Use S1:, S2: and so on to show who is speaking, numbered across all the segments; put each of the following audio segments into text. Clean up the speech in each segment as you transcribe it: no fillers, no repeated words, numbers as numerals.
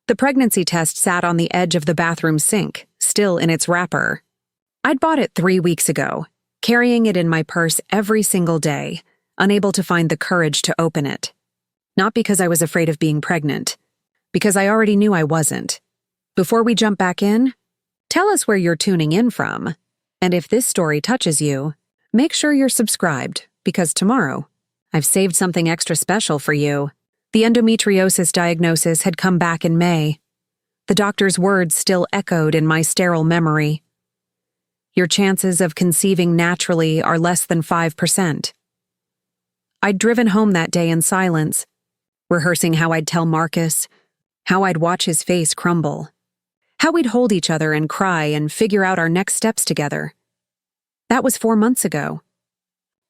S1: The pregnancy test sat on the edge of the bathroom sink, still in its wrapper. I'd bought it 3 weeks ago, carrying it in my purse every single day, unable to find the courage to open it. Not because I was afraid of being pregnant, because I already knew I wasn't. Before we jump back in, tell us where you're tuning in from. And if this story touches you, make sure you're subscribed, because tomorrow, I've saved something extra special for you. The endometriosis diagnosis had come back in May. The doctor's words still echoed in my sterile memory. Your chances of conceiving naturally are less than 5%. I'd driven home that day in silence, rehearsing how I'd tell Marcus, how I'd watch his face crumble, how we'd hold each other and cry and figure out our next steps together. That was 4 months ago.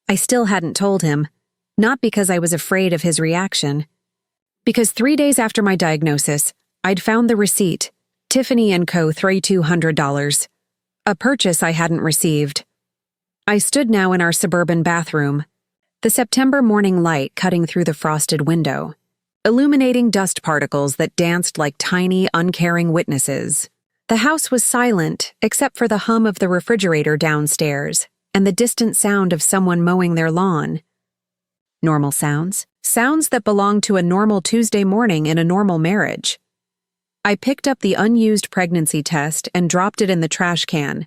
S1: I still hadn't told him, not because I was afraid of his reaction, because 3 days after my diagnosis, I'd found the receipt, Tiffany & Co. $3,200, a purchase I hadn't received. I stood now in our suburban bathroom, the September morning light cutting through the frosted window, illuminating dust particles that danced like tiny, uncaring witnesses. The house was silent, except for the hum of the refrigerator downstairs and the distant sound of someone mowing their lawn. Normal sounds. Sounds that belonged to a normal Tuesday morning in a normal marriage. I picked up the unused pregnancy test and dropped it in the trash can,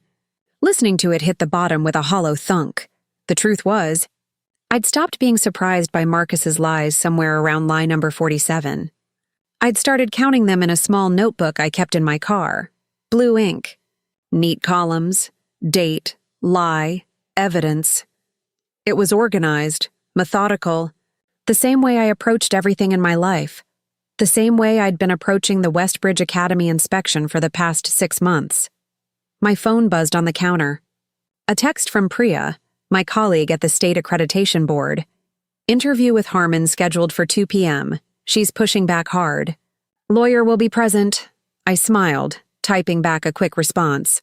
S1: listening to it hit the bottom with a hollow thunk. The truth was, I'd stopped being surprised by Marcus's lies somewhere around lie number 47. I'd started counting them in a small notebook I kept in my car. Blue ink. Neat columns. Date. Lie. Evidence. It was organized, methodical, the same way I approached everything in my life. The same way I'd been approaching the Westbridge Academy inspection for the past 6 months. My phone buzzed on the counter. A text from Priya, my colleague at the State Accreditation Board. Interview with Harmon scheduled for 2 p.m. She's pushing back hard. Lawyer will be present. I smiled, typing back a quick response.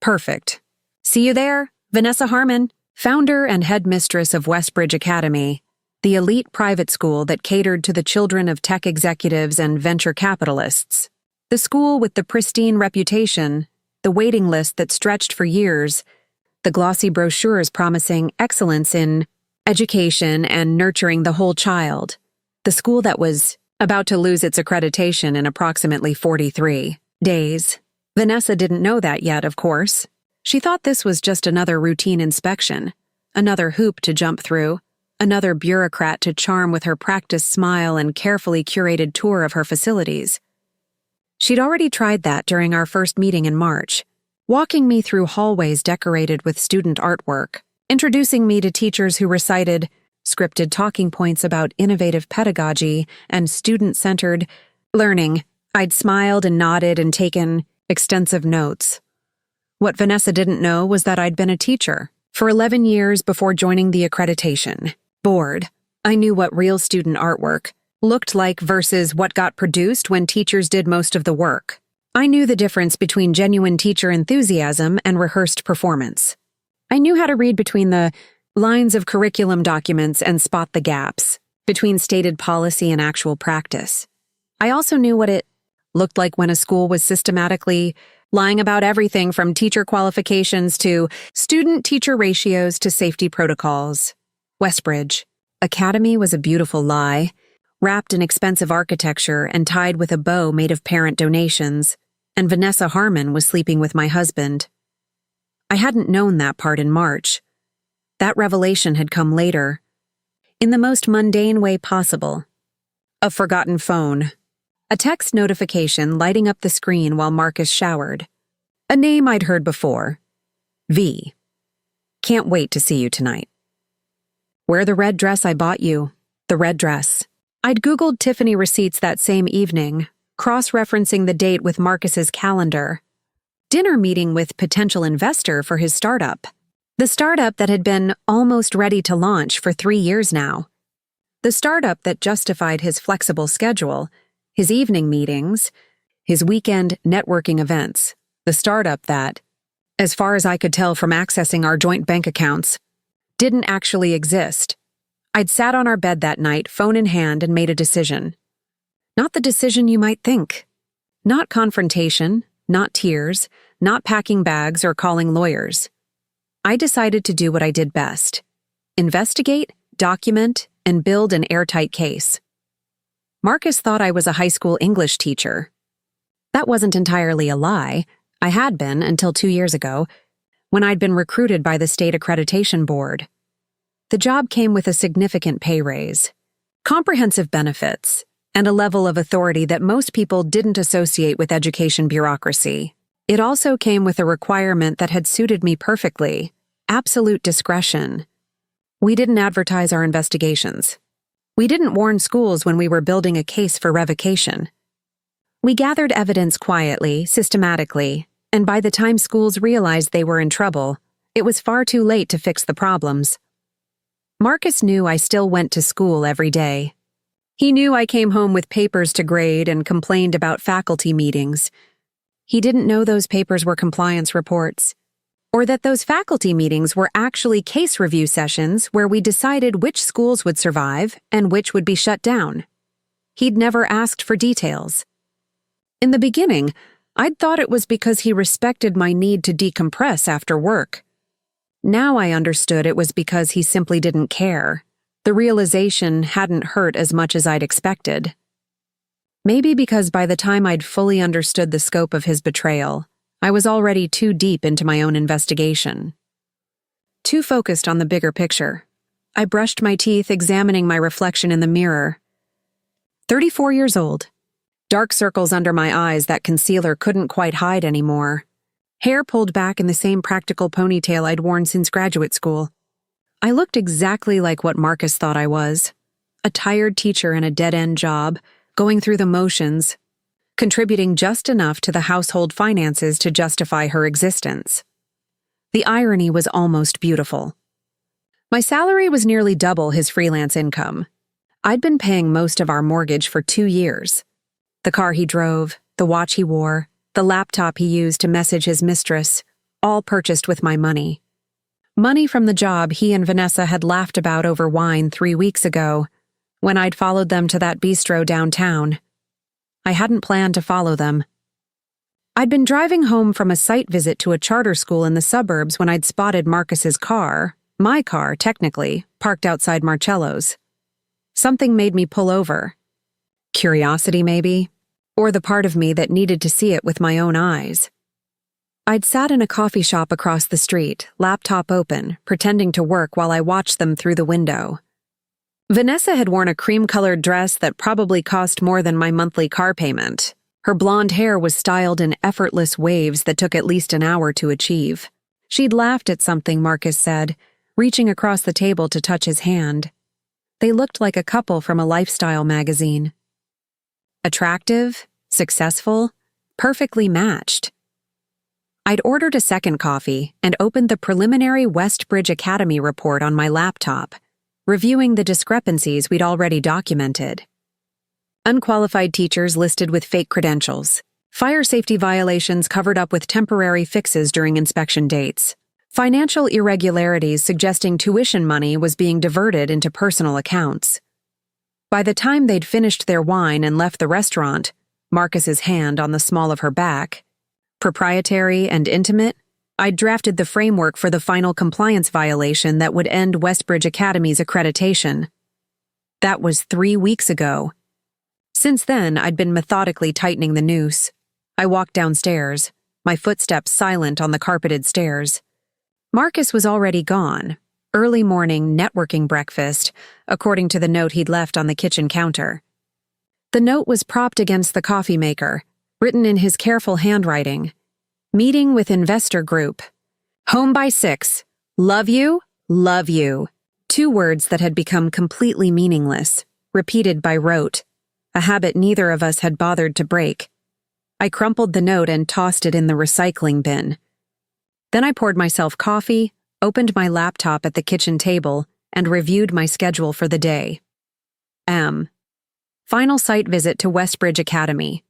S1: Perfect. See you there, Vanessa Harmon, founder and head mistress of Westbridge Academy, the elite private school that catered to the children of tech executives and venture capitalists. The school with the pristine reputation, the waiting list that stretched for years, the glossy brochures promising excellence in education and nurturing the whole child. The school that was about to lose its accreditation in approximately 43 days. Vanessa didn't know that yet, of course. She thought this was just another routine inspection, another hoop to jump through, another bureaucrat to charm with her practiced smile and carefully curated tour of her facilities. She'd already tried that during our first meeting in March, walking me through hallways decorated with student artwork, introducing me to teachers who recited scripted talking points about innovative pedagogy and student-centered learning. I'd smiled and nodded and taken extensive notes. What Vanessa didn't know was that I'd been a teacher for 11 years before joining the accreditation board. I knew what real student artwork looked like versus what got produced when teachers did most of the work. I knew the difference between genuine teacher enthusiasm and rehearsed performance. I knew how to read between the lines of curriculum documents and spot the gaps between stated policy and actual practice. I also knew what it looked like when a school was systematically lying about everything from teacher qualifications to student-teacher ratios to safety protocols. Westbridge Academy was a beautiful lie, wrapped in expensive architecture and tied with a bow made of parent donations, and Vanessa Harmon was sleeping with my husband. I hadn't known that part in March. That revelation had come later, in the most mundane way possible. A forgotten phone. A text notification lighting up the screen while Marcus showered. A name I'd heard before. V. Can't wait to see you tonight. Wear the red dress I bought you. The red dress. I'd Googled Tiffany receipts that same evening, cross-referencing the date with Marcus's calendar. Dinner meeting with potential investor for his startup. The startup that had been almost ready to launch for 3 years now. The startup that justified his flexible schedule, his evening meetings, his weekend networking events. The startup that, as far as I could tell from accessing our joint bank accounts, didn't actually exist. I'd sat on our bed that night, phone in hand, and made a decision. Not the decision you might think. Not confrontation, not tears, not packing bags or calling lawyers. I decided to do what I did best: investigate, document, and build an airtight case. Marcus thought I was a high school English teacher. That wasn't entirely a lie. I had been until 2 years ago, when I'd been recruited by the state accreditation board. The job came with a significant pay raise, comprehensive benefits, and a level of authority that most people didn't associate with education bureaucracy. It also came with a requirement that had suited me perfectly: absolute discretion. We didn't advertise our investigations. We didn't warn schools when we were building a case for revocation. We gathered evidence quietly, systematically, and by the time schools realized they were in trouble, it was far too late to fix the problems. Marcus knew I still went to school every day. He knew I came home with papers to grade and complained about faculty meetings. He didn't know those papers were compliance reports, or that those faculty meetings were actually case review sessions where we decided which schools would survive and which would be shut down. He'd never asked for details. In the beginning, I'd thought it was because he respected my need to decompress after work. Now I understood it was because he simply didn't care. The realization hadn't hurt as much as I'd expected. Maybe because by the time I'd fully understood the scope of his betrayal, I was already too deep into my own investigation. Too focused on the bigger picture. I brushed my teeth, examining my reflection in the mirror. 34 years old. Dark circles under my eyes that concealer couldn't quite hide anymore. Hair pulled back in the same practical ponytail I'd worn since graduate school. I looked exactly like what Marcus thought I was. A tired teacher in a dead-end job, going through the motions, contributing just enough to the household finances to justify her existence. The irony was almost beautiful. My salary was nearly double his freelance income. I'd been paying most of our mortgage for 2 years. The car he drove, the watch he wore, the laptop he used to message his mistress, all purchased with my money. Money from the job he and Vanessa had laughed about over wine 3 weeks ago, when I'd followed them to that bistro downtown. I hadn't planned to follow them. I'd been driving home from a site visit to a charter school in the suburbs when I'd spotted Marcus's car, my car, technically, parked outside Marcello's. Something made me pull over. Curiosity, maybe? Or the part of me that needed to see it with my own eyes. I'd sat in a coffee shop across the street, laptop open, pretending to work while I watched them through the window. Vanessa had worn a cream-colored dress that probably cost more than my monthly car payment. Her blonde hair was styled in effortless waves that took at least an hour to achieve. She'd laughed at something Marcus said, reaching across the table to touch his hand. They looked like a couple from a lifestyle magazine. Attractive, successful, perfectly matched. I'd ordered a second coffee and opened the preliminary Westbridge Academy report on my laptop, reviewing the discrepancies we'd already documented. Unqualified teachers listed with fake credentials, fire safety violations covered up with temporary fixes during inspection dates, financial irregularities suggesting tuition money was being diverted into personal accounts. By the time they'd finished their wine and left the restaurant, Marcus's hand on the small of her back, proprietary and intimate, I'd drafted the framework for the final compliance violation that would end Westbridge Academy's accreditation. That was 3 weeks ago. Since then, I'd been methodically tightening the noose. I walked downstairs, my footsteps silent on the carpeted stairs. Marcus was already gone. Early morning networking breakfast, according to the note he'd left on the kitchen counter. The note was propped against the coffee maker, written in his careful handwriting. Meeting with investor group. Home by 6. Love you, love you. 2 words that had become completely meaningless, repeated by rote, a habit neither of us had bothered to break. I crumpled the note and tossed it in the recycling bin. Then I poured myself coffee, opened my laptop at the kitchen table, and reviewed my schedule for the day. Final site visit to Westbridge Academy.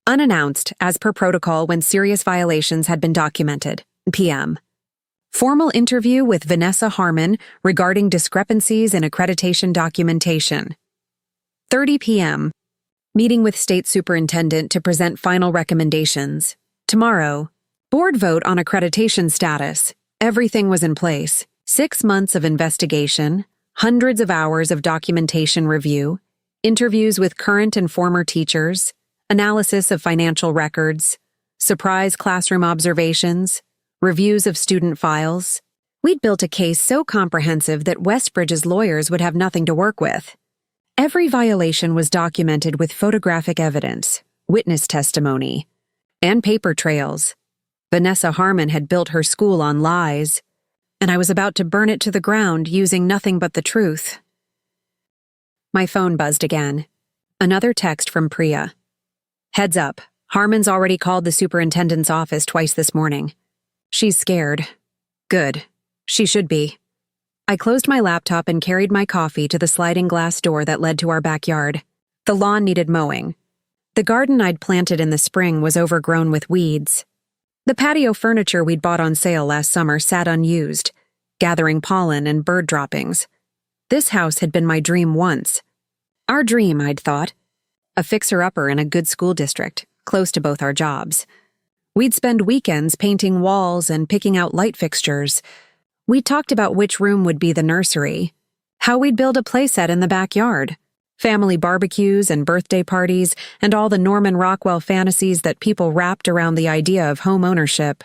S1: Unannounced, as per protocol when serious violations had been documented. PM. Formal interview with Vanessa Harmon regarding discrepancies in accreditation documentation. 30 p.m. Meeting with state superintendent to present final recommendations. Tomorrow. Board vote on accreditation status. Everything was in place. 6 months of investigation, hundreds of hours of documentation review, interviews with current and former teachers, analysis of financial records, surprise classroom observations, reviews of student files. We'd built a case so comprehensive that Westbridge's lawyers would have nothing to work with. Every violation was documented with photographic evidence, witness testimony, and paper trails. Vanessa Harmon had built her school on lies, and I was about to burn it to the ground using nothing but the truth. My phone buzzed again. Another text from Priya. Heads up, Harmon's already called the superintendent's office twice this morning. She's scared. Good. She should be. I closed my laptop and carried my coffee to the sliding glass door that led to our backyard. The lawn needed mowing. The garden I'd planted in the spring was overgrown with weeds. The patio furniture we'd bought on sale last summer sat unused, gathering pollen and bird droppings. This house had been my dream once. Our dream, I'd thought. A fixer-upper in a good school district, close to both our jobs. We'd spend weekends painting walls and picking out light fixtures. We talked about which room would be the nursery, how we'd build a playset in the backyard, family barbecues and birthday parties, and all the Norman Rockwell fantasies that people wrapped around the idea of home ownership.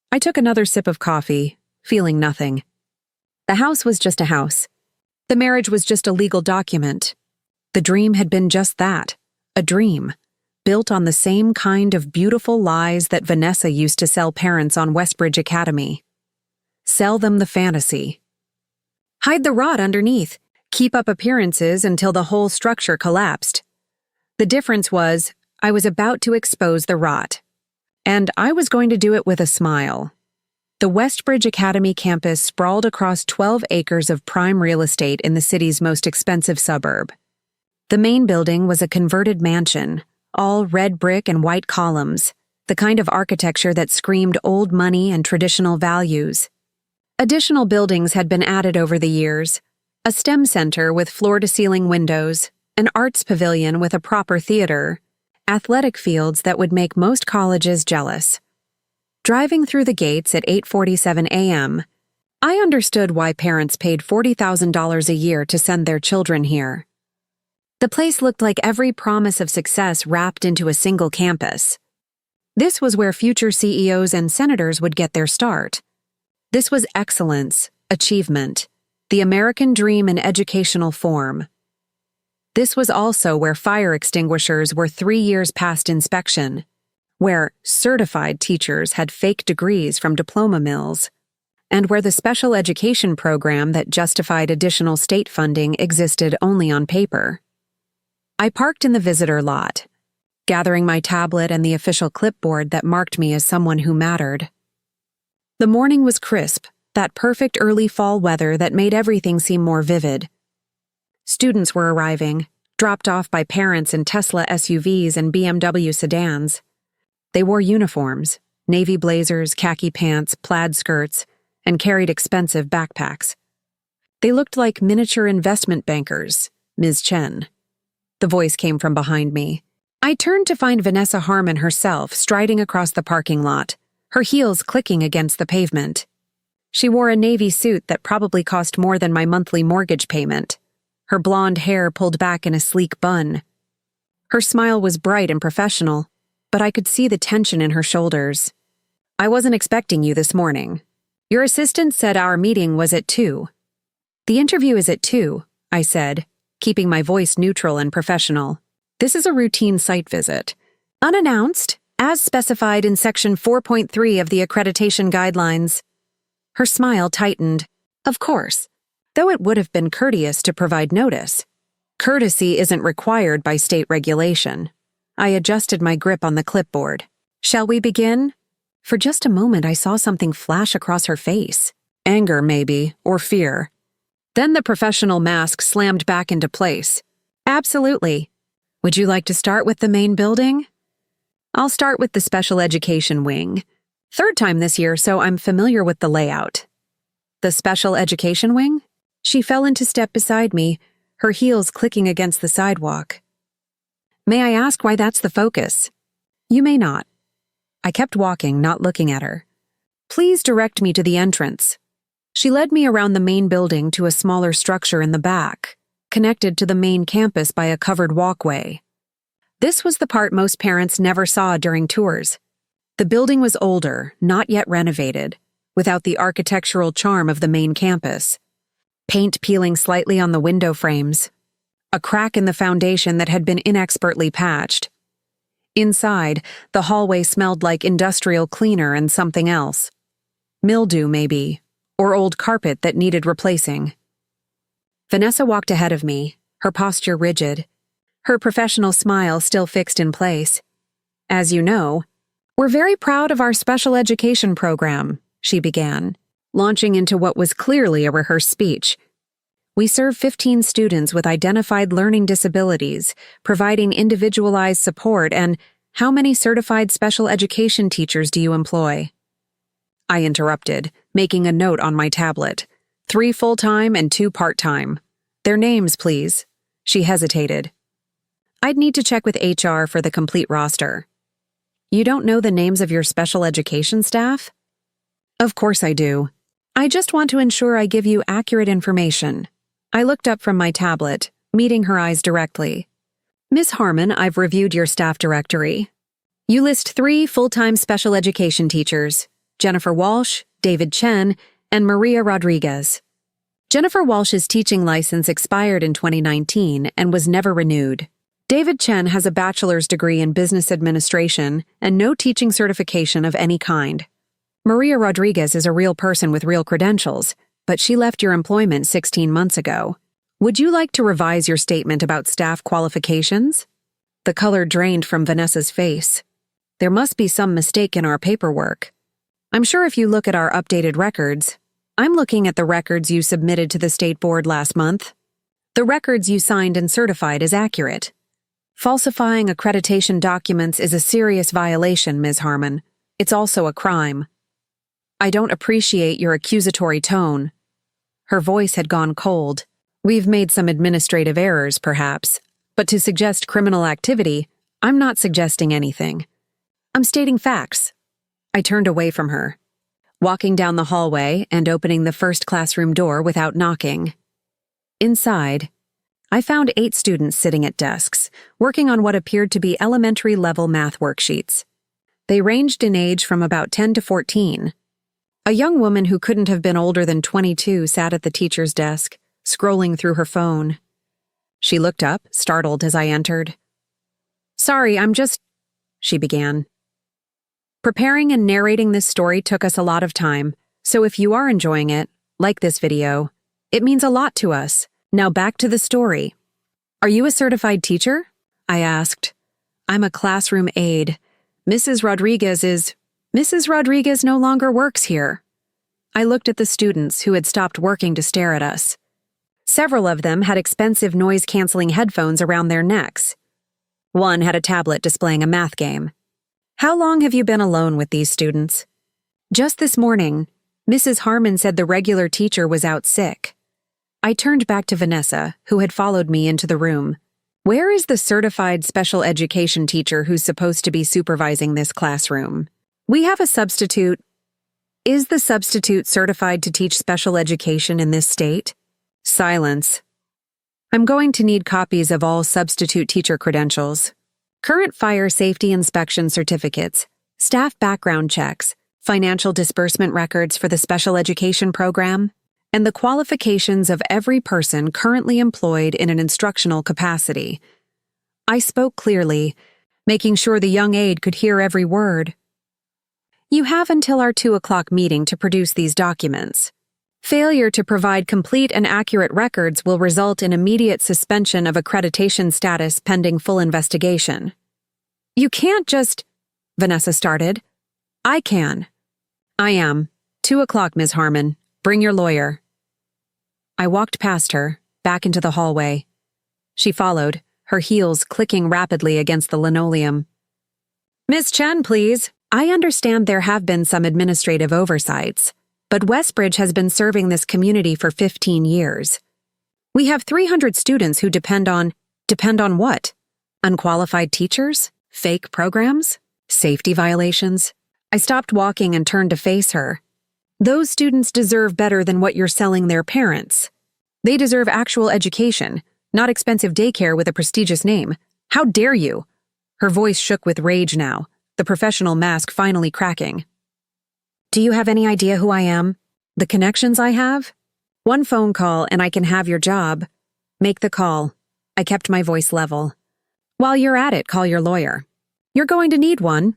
S1: I took another sip of coffee, feeling nothing. The house was just a house. The marriage was just a legal document. The dream had been just that, a dream, built on the same kind of beautiful lies that Vanessa used to sell parents on Westbridge Academy. Sell them the fantasy. Hide the rot underneath, keep up appearances until the whole structure collapsed. The difference was, I was about to expose the rot. And I was going to do it with a smile. The Westbridge Academy campus sprawled across 12 acres of prime real estate in the city's most expensive suburb. The main building was a converted mansion, all red brick and white columns, the kind of architecture that screamed old money and traditional values. Additional buildings had been added over the years, a STEM center with floor-to-ceiling windows, an arts pavilion with a proper theater, athletic fields that would make most colleges jealous. Driving through the gates at 8:47 a.m., I understood why parents paid $40,000 a year to send their children here. The place looked like every promise of success wrapped into a single campus. This was where future CEOs and senators would get their start. This was excellence, achievement, the American dream in educational form. This was also where fire extinguishers were 3 years past inspection, where certified teachers had fake degrees from diploma mills, and where the special education program that justified additional state funding existed only on paper. I parked in the visitor lot, gathering my tablet and the official clipboard that marked me as someone who mattered. The morning was crisp, that perfect early fall weather that made everything seem more vivid. Students were arriving, dropped off by parents in Tesla SUVs and BMW sedans. They wore uniforms, navy blazers, khaki pants, plaid skirts, and carried expensive backpacks. They looked like miniature investment bankers, Ms. Chen. The voice came from behind me. I turned to find Vanessa Harmon herself striding across the parking lot, her heels clicking against the pavement. She wore a navy suit that probably cost more than my monthly mortgage payment, her blonde hair pulled back in a sleek bun. Her smile was bright and professional, but I could see the tension in her shoulders. I wasn't expecting you this morning. Your assistant said our meeting was at 2. The interview is at 2, I said, keeping my voice neutral and professional. This is a routine site visit. Unannounced, as specified in Section 4.3 of the Accreditation Guidelines. Her smile tightened. Of course, though it would have been courteous to provide notice. Courtesy isn't required by state regulation. I adjusted my grip on the clipboard. Shall we begin? For just a moment I saw something flash across her face. Anger, maybe, or fear. Then the professional mask slammed back into place. Absolutely. Would you like to start with the main building? I'll start with the special education wing. 3rd time this year, so I'm familiar with the layout. The special education wing? She fell into step beside me, her heels clicking against the sidewalk. May I ask why that's the focus? You may not. I kept walking, not looking at her. Please direct me to the entrance. She led me around the main building to a smaller structure in the back, connected to the main campus by a covered walkway. This was the part most parents never saw during tours. The building was older, not yet renovated, without the architectural charm of the main campus. Paint peeling slightly on the window frames, a crack in the foundation that had been inexpertly patched. Inside, the hallway smelled like industrial cleaner and something else. Mildew, maybe, or old carpet that needed replacing. Vanessa walked ahead of me, her posture rigid, her professional smile still fixed in place. As you know, we're very proud of our special education program, she began, launching into what was clearly a rehearsed speech. We serve 15 students with identified learning disabilities, providing individualized support, and how many certified special education teachers do you employ? I interrupted, making a note on my tablet. 3 full-time and 2 part-time. Their names, please. She hesitated. I'd need to check with HR for the complete roster. You don't know the names of your special education staff? Of course I do. I just want to ensure I give you accurate information. I looked up from my tablet, meeting her eyes directly. Ms. Harmon, I've reviewed your staff directory. You list 3 full-time special education teachers, Jennifer Walsh, David Chen, and Maria Rodriguez. Jennifer Walsh's teaching license expired in 2019 and was never renewed. David Chen has a bachelor's degree in business administration and no teaching certification of any kind. Maria Rodriguez is a real person with real credentials, but she left your employment 16 months ago. Would you like to revise your statement about staff qualifications? The color drained from Vanessa's face. There must be some mistake in our paperwork. I'm sure if you look at our updated records, I'm looking at the records you submitted to the state board last month. The records you signed and certified is accurate. Falsifying accreditation documents is a serious violation, Ms. Harmon. It's also a crime. I don't appreciate your accusatory tone. Her voice had gone cold. We've made some administrative errors, perhaps, but to suggest criminal activity, I'm not suggesting anything. I'm stating facts. I turned away from her, walking down the hallway and opening the first classroom door without knocking. Inside, I found 8 students sitting at desks, working on what appeared to be elementary-level math worksheets. They ranged in age from about 10 to 14. A young woman who couldn't have been older than 22 sat at the teacher's desk, scrolling through her phone. She looked up, startled as I entered. Sorry, she began. Preparing and narrating this story took us a lot of time, so if you are enjoying it, like this video, it means a lot to us. Now back to the story. Are you a certified teacher? I asked. I'm a classroom aide. Mrs. Rodriguez no longer works here. I looked at the students who had stopped working to stare at us. Several of them had expensive noise-canceling headphones around their necks. One had a tablet displaying a math game. How long have you been alone with these students? Just this morning, Mrs. Harmon said the regular teacher was out sick. I turned back to Vanessa, who had followed me into the room. Where is the certified special education teacher who's supposed to be supervising this classroom? We have a substitute. Is the substitute certified to teach special education in this state? Silence. I'm going to need copies of all substitute teacher credentials. Current fire safety inspection certificates, staff background checks, financial disbursement records for the special education program, and the qualifications of every person currently employed in an instructional capacity. I spoke clearly, making sure the young aide could hear every word. You have until our 2 o'clock meeting to produce these documents. Failure to provide complete and accurate records will result in immediate suspension of accreditation status pending full investigation. You can't just... Vanessa started. I can. I am. 2 o'clock, Ms. Harmon. Bring your lawyer. I walked past her, back into the hallway. She followed, her heels clicking rapidly against the linoleum. Miss Chen, please. I understand there have been some administrative oversights, but Westbridge has been serving this community for 15 years. We have 300 students who depend on what? Unqualified teachers? Fake programs? Safety violations? I stopped walking and turned to face her. Those students deserve better than what you're selling their parents. They deserve actual education, not expensive daycare with a prestigious name. How dare you? Her voice shook with rage now, the professional mask finally cracking. Do you have any idea who I am? The connections I have? One phone call and I can have your job. Make the call. I kept my voice level. While you're at it, call your lawyer. You're going to need one.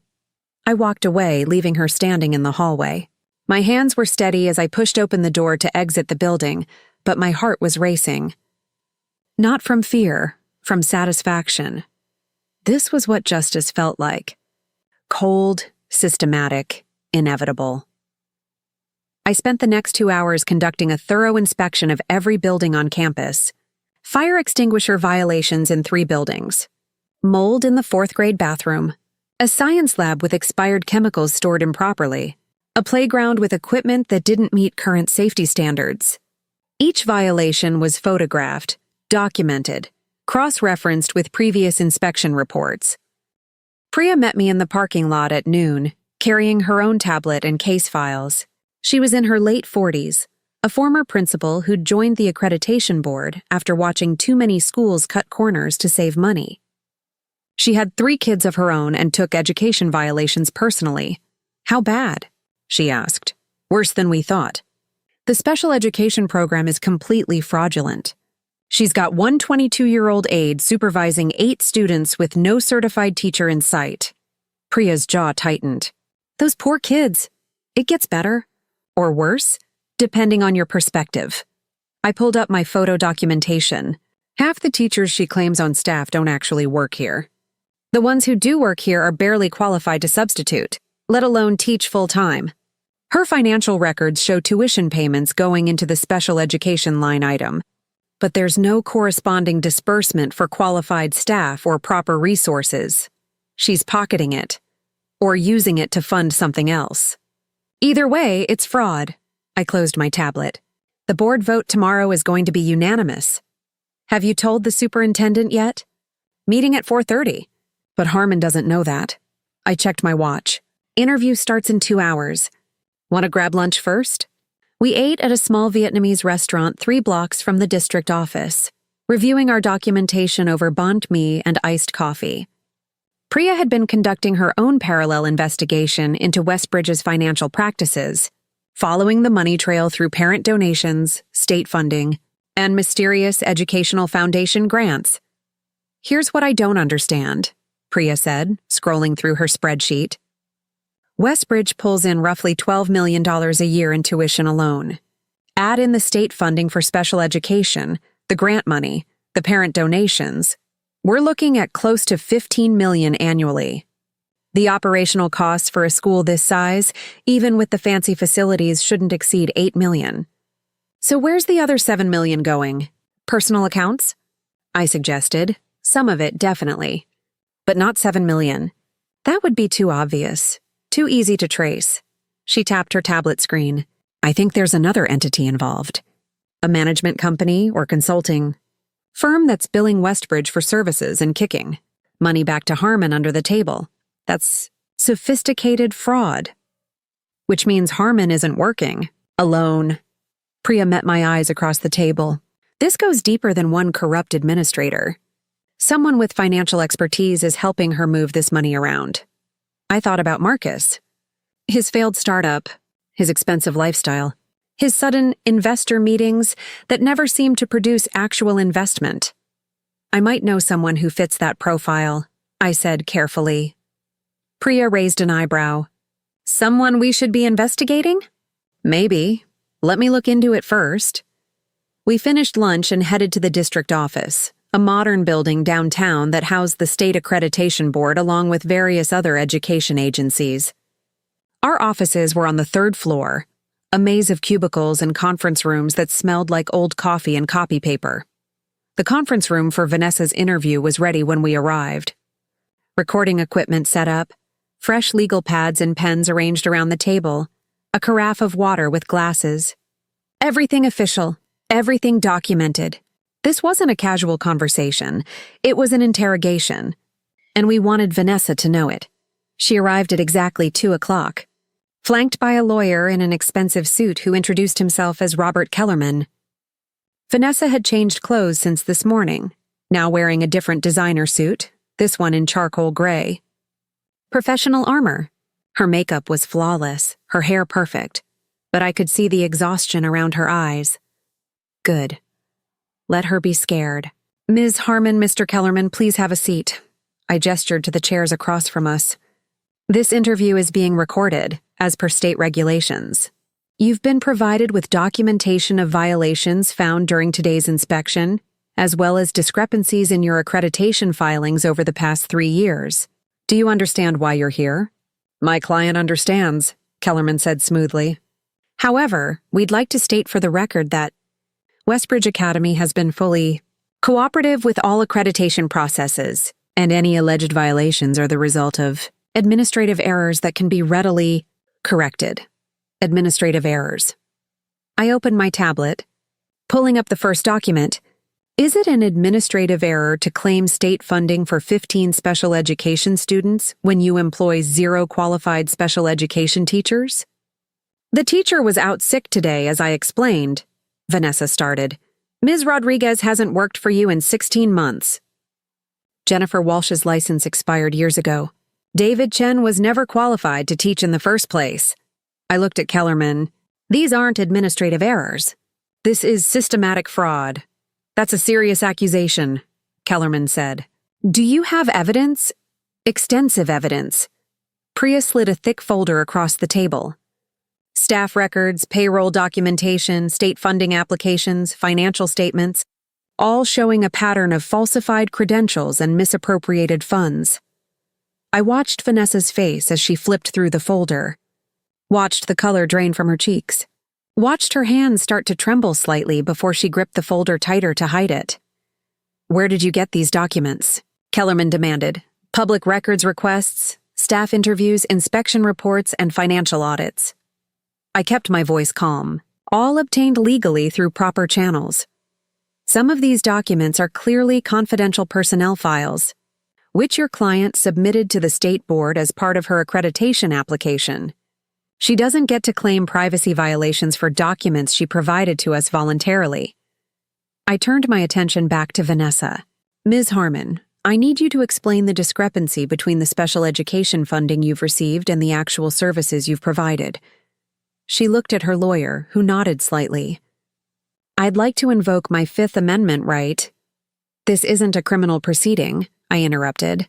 S1: I walked away, leaving her standing in the hallway. My hands were steady as I pushed open the door to exit the building, but my heart was racing. Not from fear, from satisfaction. This was what justice felt like. Cold, systematic, inevitable. I spent the next 2 hours conducting a thorough inspection of every building on campus. Fire extinguisher violations in 3 buildings. Mold in the 4th grade bathroom. A science lab with expired chemicals stored improperly. A playground with equipment that didn't meet current safety standards. Each violation was photographed, documented, cross-referenced with previous inspection reports. Priya met me in the parking lot at noon, carrying her own tablet and case files. She was in her late 40s, a former principal who'd joined the accreditation board after watching too many schools cut corners to save money. She had 3 kids of her own and took education violations personally. How bad? She asked. Worse than we thought. The special education program is completely fraudulent. She's got one 22-year-old aide supervising 8 students with no certified teacher in sight. Priya's jaw tightened. Those poor kids. It gets better. Or worse, depending on your perspective. I pulled up my photo documentation. Half the teachers she claims on staff don't actually work here. The ones who do work here are barely qualified to substitute, let alone teach full-time. Her financial records show tuition payments going into the special education line item, but there's no corresponding disbursement for qualified staff or proper resources. She's pocketing it, or using it to fund something else. Either way, it's fraud. I closed my tablet. The board vote tomorrow is going to be unanimous. Have you told the superintendent yet? Meeting at 4:30. But Harmon doesn't know that. I checked my watch. Interview starts in 2 hours. Want to grab lunch first? We ate at a small Vietnamese restaurant 3 blocks from the district office, reviewing our documentation over banh mi and iced coffee. Priya had been conducting her own parallel investigation into Westbridge's financial practices, following the money trail through parent donations, state funding, and mysterious educational foundation grants. Here's what I don't understand, Priya said, scrolling through her spreadsheet. Westbridge pulls in roughly $12 million a year in tuition alone. Add in the state funding for special education, the grant money, the parent donations. We're looking at close to $15 million annually. The operational costs for a school this size, even with the fancy facilities, shouldn't exceed $8 million. So where's the other $7 million going? Personal accounts? I suggested. Some of it, definitely. But not $7 million. That would be too obvious. Too easy to trace. She tapped her tablet screen. I think there's another entity involved. A management company or consulting firm that's billing Westbridge for services and kicking money back to Harmon under the table. That's sophisticated fraud. Which means Harmon isn't working. Alone. Priya met my eyes across the table. This goes deeper than one corrupt administrator. Someone with financial expertise is helping her move this money around. I thought about Marcus. His failed startup, his expensive lifestyle, his sudden investor meetings that never seemed to produce actual investment. I might know someone who fits that profile, I said carefully. Priya raised an eyebrow. Someone we should be investigating? Maybe. Let me look into it first. We finished lunch and headed to the district office, a modern building downtown that housed the state accreditation board along with various other education agencies. Our offices were on the 3rd floor, a maze of cubicles and conference rooms that smelled like old coffee and copy paper. The conference room for Vanessa's interview was ready when we arrived. Recording equipment set up, fresh legal pads and pens arranged around the table, a carafe of water with glasses. Everything official, everything documented. This wasn't a casual conversation. It was an interrogation. And we wanted Vanessa to know it. She arrived at exactly 2:00, flanked by a lawyer in an expensive suit who introduced himself as Robert Kellerman. Vanessa had changed clothes since this morning, now wearing a different designer suit, this one in charcoal gray. Professional armor. Her makeup was flawless, her hair perfect, but I could see the exhaustion around her eyes. Good. Let her be scared. Ms. Harmon, Mr. Kellerman, please have a seat. I gestured to the chairs across from us. This interview is being recorded, as per state regulations. You've been provided with documentation of violations found during today's inspection, as well as discrepancies in your accreditation filings over the past 3 years. Do you understand why you're here? My client understands, Kellerman said smoothly. However, we'd like to state for the record that Westbridge Academy has been fully cooperative with all accreditation processes, and any alleged violations are the result of administrative errors that can be readily corrected. Administrative errors. I opened my tablet, pulling up the first document. Is it an administrative error to claim state funding for 15 special education students when you employ 0 qualified special education teachers? The teacher was out sick today, as I explained, Vanessa started. Ms. Rodriguez hasn't worked for you in 16 months. Jennifer Walsh's license expired years ago. David Chen was never qualified to teach in the first place. I looked at Kellerman. These aren't administrative errors. This is systematic fraud. That's a serious accusation, Kellerman said. Do you have evidence? Extensive evidence. Priya slid a thick folder across the table. Staff records, payroll documentation, state funding applications, financial statements, all showing a pattern of falsified credentials and misappropriated funds. I watched Vanessa's face as she flipped through the folder, watched the color drain from her cheeks, watched her hands start to tremble slightly before she gripped the folder tighter to hide it. Where did you get these documents? Kellerman demanded. Public records requests, staff interviews, inspection reports, and financial audits. I kept my voice calm, all obtained legally through proper channels. Some of these documents are clearly confidential personnel files, which your client submitted to the state board as part of her accreditation application. She doesn't get to claim privacy violations for documents she provided to us voluntarily. I turned my attention back to Vanessa. Ms. Harmon, I need you to explain the discrepancy between the special education funding you've received and the actual services you've provided. She looked at her lawyer, who nodded slightly. I'd like to invoke my Fifth Amendment right. This isn't a criminal proceeding, I interrupted.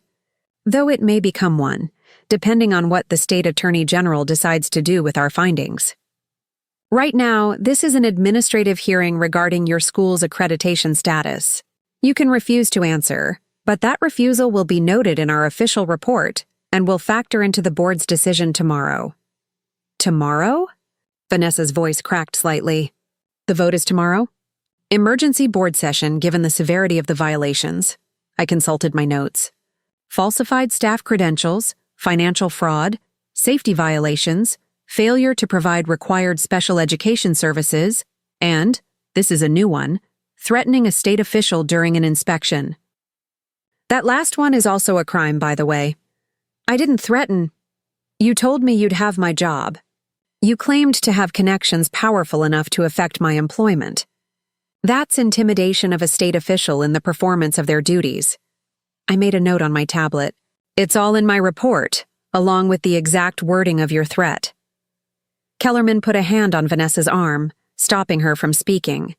S1: Though it may become one, depending on what the state attorney general decides to do with our findings. Right now, this is an administrative hearing regarding your school's accreditation status. You can refuse to answer, but that refusal will be noted in our official report and will factor into the board's decision tomorrow. Tomorrow? Vanessa's voice cracked slightly. The vote is tomorrow? Emergency board session given the severity of the violations. I consulted my notes. Falsified staff credentials, financial fraud, safety violations, failure to provide required special education services, and, this is a new one, threatening a state official during an inspection. That last one is also a crime, by the way. I didn't threaten. You told me you'd have my job. You claimed to have connections powerful enough to affect my employment. That's intimidation of a state official in the performance of their duties. I made a note on my tablet. It's all in my report, along with the exact wording of your threat. Kellerman put a hand on Vanessa's arm, stopping her from speaking.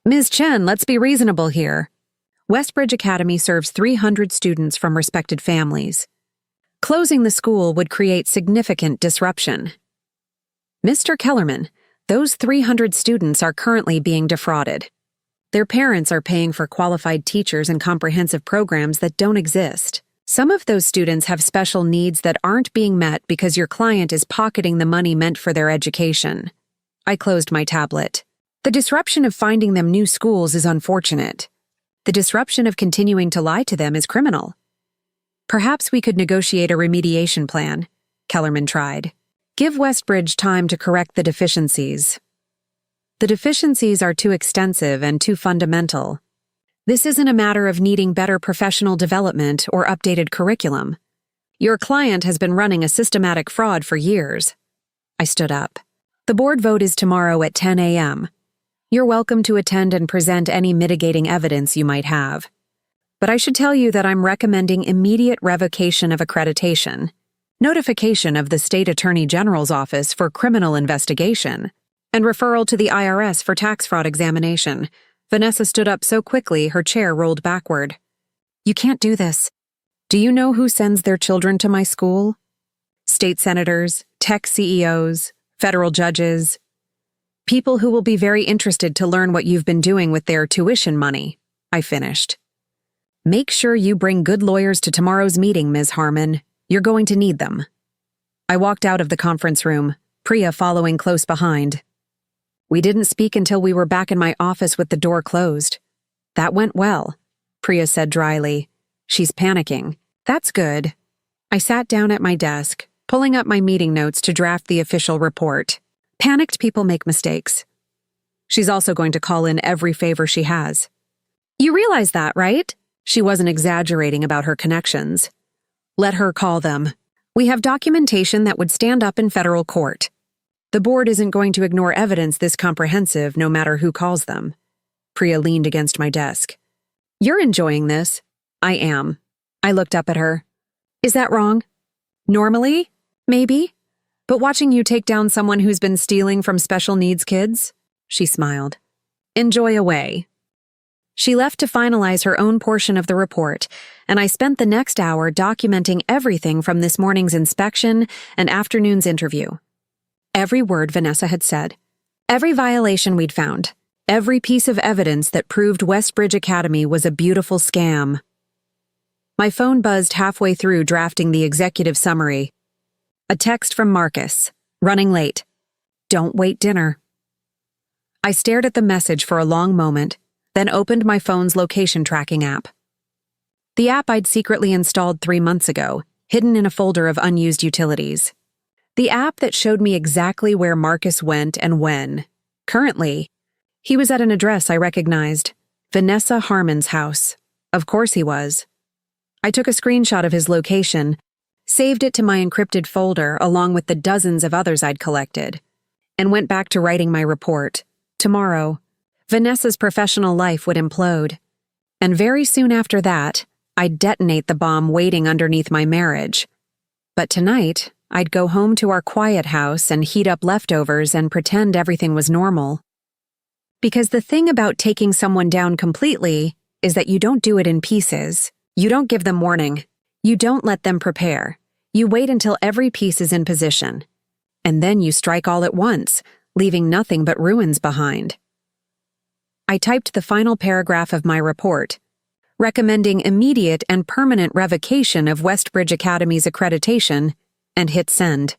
S1: Ms. Chen, let's be reasonable here. Westbridge Academy serves 300 students from respected families. Closing the school would create significant disruption. Mr. Kellerman, those 300 students are currently being defrauded. Their parents are paying for qualified teachers and comprehensive programs that don't exist. Some of those students have special needs that aren't being met because your client is pocketing the money meant for their education. I closed my tablet. The disruption of finding them new schools is unfortunate. The disruption of continuing to lie to them is criminal. Perhaps we could negotiate a remediation plan, Kellerman tried. Give Westbridge time to correct the deficiencies. The deficiencies are too extensive and too fundamental. This isn't a matter of needing better professional development or updated curriculum. Your client has been running a systematic fraud for years. I stood up. The board vote is tomorrow at 10 a.m. You're welcome to attend and present any mitigating evidence you might have. But I should tell you that I'm recommending immediate revocation of accreditation, notification of the State Attorney General's Office for criminal investigation, and referral to the IRS for tax fraud examination. Vanessa stood up so quickly her chair rolled backward. You can't do this. Do you know who sends their children to my school? State senators, tech CEOs, federal judges. People who will be very interested to learn what you've been doing with their tuition money, I finished. Make sure you bring good lawyers to tomorrow's meeting, Ms. Harmon. You're going to need them. I walked out of the conference room, Priya following close behind. We didn't speak until we were back in my office with the door closed. That went well, Priya said dryly. She's panicking. That's good. I sat down at my desk, pulling up my meeting notes to draft the official report. Panicked people make mistakes. She's also going to call in every favor she has. You realize that, right? She wasn't exaggerating about her connections. Let her call them. We have documentation that would stand up in federal court. The board isn't going to ignore evidence this comprehensive no matter who calls them. Priya leaned against my desk. You're enjoying this. I am. I looked up at her. Is that wrong? Normally? Maybe. But watching you take down someone who's been stealing from special needs kids? She smiled. Enjoy away. She left to finalize her own portion of the report, and I spent the next hour documenting everything from this morning's inspection and afternoon's interview. Every word Vanessa had said, every violation we'd found, every piece of evidence that proved Westbridge Academy was a beautiful scam. My phone buzzed halfway through drafting the executive summary. A text from Marcus, running late. Don't wait dinner. I stared at the message for a long moment, then opened my phone's location tracking app. The app I'd secretly installed 3 months ago, hidden in a folder of unused utilities. The app that showed me exactly where Marcus went and when. Currently, he was at an address I recognized, Vanessa Harmon's house. Of course he was. I took a screenshot of his location, saved it to my encrypted folder along with the dozens of others I'd collected, and went back to writing my report. Tomorrow, Vanessa's professional life would implode. And very soon after that, I'd detonate the bomb waiting underneath my marriage. But tonight, I'd go home to our quiet house and heat up leftovers and pretend everything was normal. Because the thing about taking someone down completely is that you don't do it in pieces. You don't give them warning. You don't let them prepare. You wait until every piece is in position. And then you strike all at once, leaving nothing but ruins behind. I typed the final paragraph of my report, recommending immediate and permanent revocation of Westbridge Academy's accreditation, and hit send.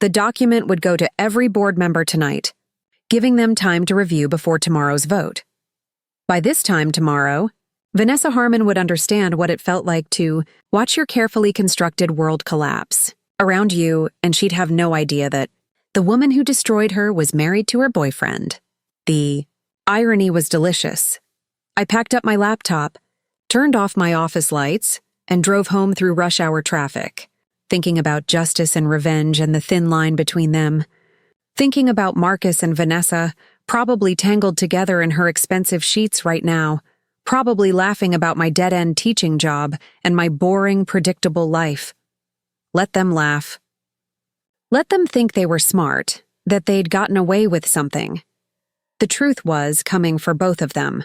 S1: The document would go to every board member tonight, giving them time to review before tomorrow's vote. By this time tomorrow, Vanessa Harmon would understand what it felt like to watch your carefully constructed world collapse around you, and she'd have no idea that the woman who destroyed her was married to her boyfriend. The irony was delicious. I packed up my laptop, turned off my office lights, and drove home through rush hour traffic, thinking about justice and revenge and the thin line between them, thinking about Marcus and Vanessa, probably tangled together in her expensive sheets right now, probably laughing about my dead-end teaching job and my boring, predictable life. Let them laugh. Let them think they were smart, that they'd gotten away with something. The truth was coming for both of them.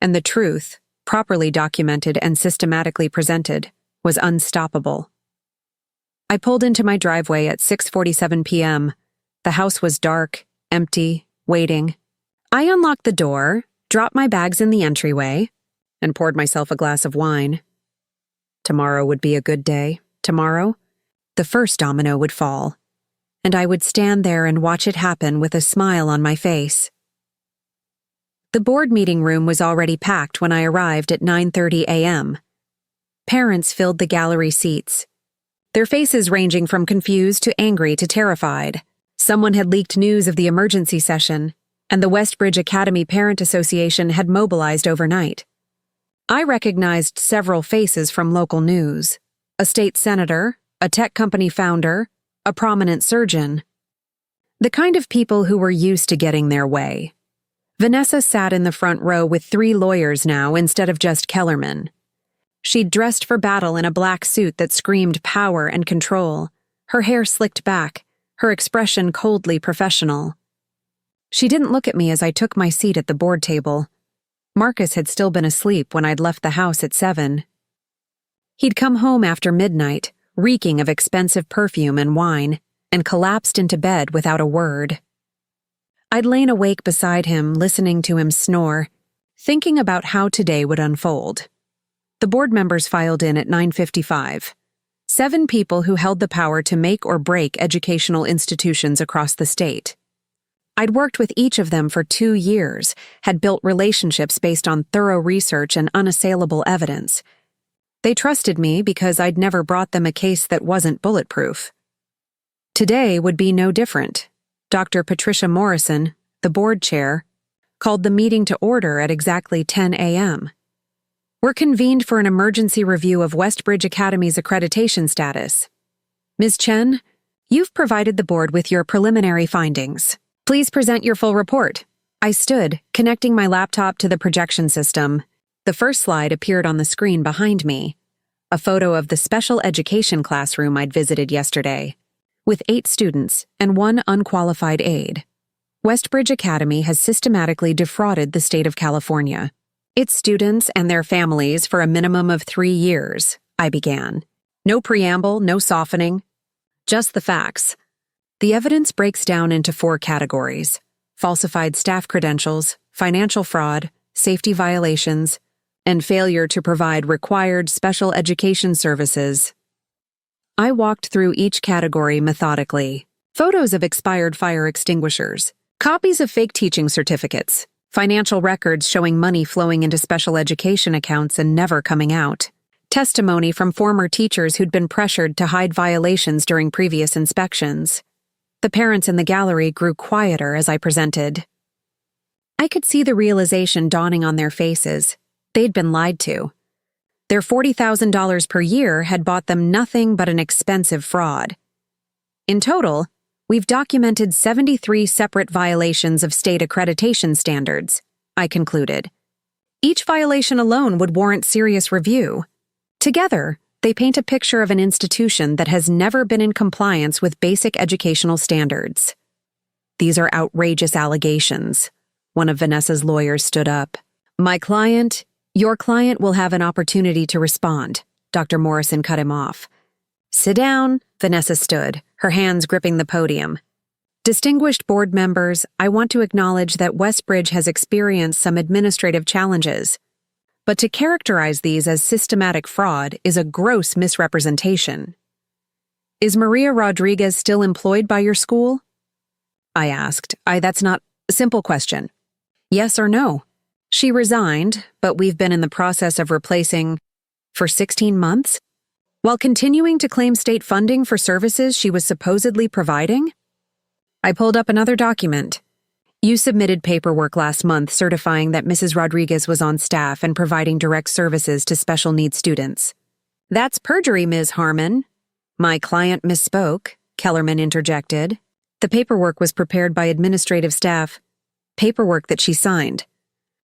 S1: And the truth, properly documented and systematically presented, was unstoppable. I pulled into my driveway at 6:47 p.m. The house was dark, empty, waiting. I unlocked the door, dropped my bags in the entryway, and poured myself a glass of wine. Tomorrow would be a good day. Tomorrow, the first domino would fall, and I would stand there and watch it happen with a smile on my face. The board meeting room was already packed when I arrived at 9:30 a.m. Parents filled the gallery seats, their faces ranging from confused to angry to terrified. Someone had leaked news of the emergency session, and the Westbridge Academy Parent Association had mobilized overnight. I recognized several faces from local news: a state senator, a tech company founder, a prominent surgeon. The kind of people who were used to getting their way. Vanessa sat in the front row with 3 lawyers now instead of just Kellerman. She'd dressed for battle in a black suit that screamed power and control, her hair slicked back, her expression coldly professional. She didn't look at me as I took my seat at the board table. Marcus had still been asleep when I'd left the house at 7. He'd come home after midnight, reeking of expensive perfume and wine, and collapsed into bed without a word. I'd lain awake beside him, listening to him snore, thinking about how today would unfold. The board members filed in at 9:55. 7 people who held the power to make or break educational institutions across the state. I'd worked with each of them for 2 years, had built relationships based on thorough research and unassailable evidence. They trusted me because I'd never brought them a case that wasn't bulletproof. Today would be no different. Dr. Patricia Morrison, the board chair, called the meeting to order at exactly 10 a.m. We're convened for an emergency review of Westbridge Academy's accreditation status. Ms. Chen, you've provided the board with your preliminary findings. Please present your full report. I stood, connecting my laptop to the projection system. The first slide appeared on the screen behind me, a photo of the special education classroom I'd visited yesterday. With 8 students and 1 unqualified aide, Westbridge Academy has systematically defrauded the state of California. Its students and their families for a minimum of 3 years, I began. No preamble, no softening, just the facts. The evidence breaks down into 4 categories: falsified staff credentials, financial fraud, safety violations, and failure to provide required special education services. I walked through each category methodically. Photos of expired fire extinguishers, copies of fake teaching certificates, financial records showing money flowing into special education accounts and never coming out, testimony from former teachers who'd been pressured to hide violations during previous inspections. The parents in the gallery grew quieter as I presented. I could see the realization dawning on their faces. They'd been lied to. Their $40,000 per year had bought them nothing but an expensive fraud. In total, we've documented 73 separate violations of state accreditation standards, I concluded. Each violation alone would warrant serious review. Together, they paint a picture of an institution that has never been in compliance with basic educational standards. These are outrageous allegations. One of Vanessa's lawyers stood up. Your client will have an opportunity to respond. Dr. Morrison cut him off. Sit down, Vanessa stood, her hands gripping the podium. Distinguished board members, I want to acknowledge that Westbridge has experienced some administrative challenges. But to characterize these as systematic fraud is a gross misrepresentation. Is Maria Rodriguez still employed by your school? I asked. That's not a simple question. Yes or no? She resigned, but we've been in the process of replacing for 16 months, while continuing to claim state funding for services she was supposedly providing? I pulled up another document. You submitted paperwork last month certifying that Mrs. Rodriguez was on staff and providing direct services to special needs students. That's perjury, Ms. Harmon. My client misspoke, Kellerman interjected. The paperwork was prepared by administrative staff. Paperwork that she signed.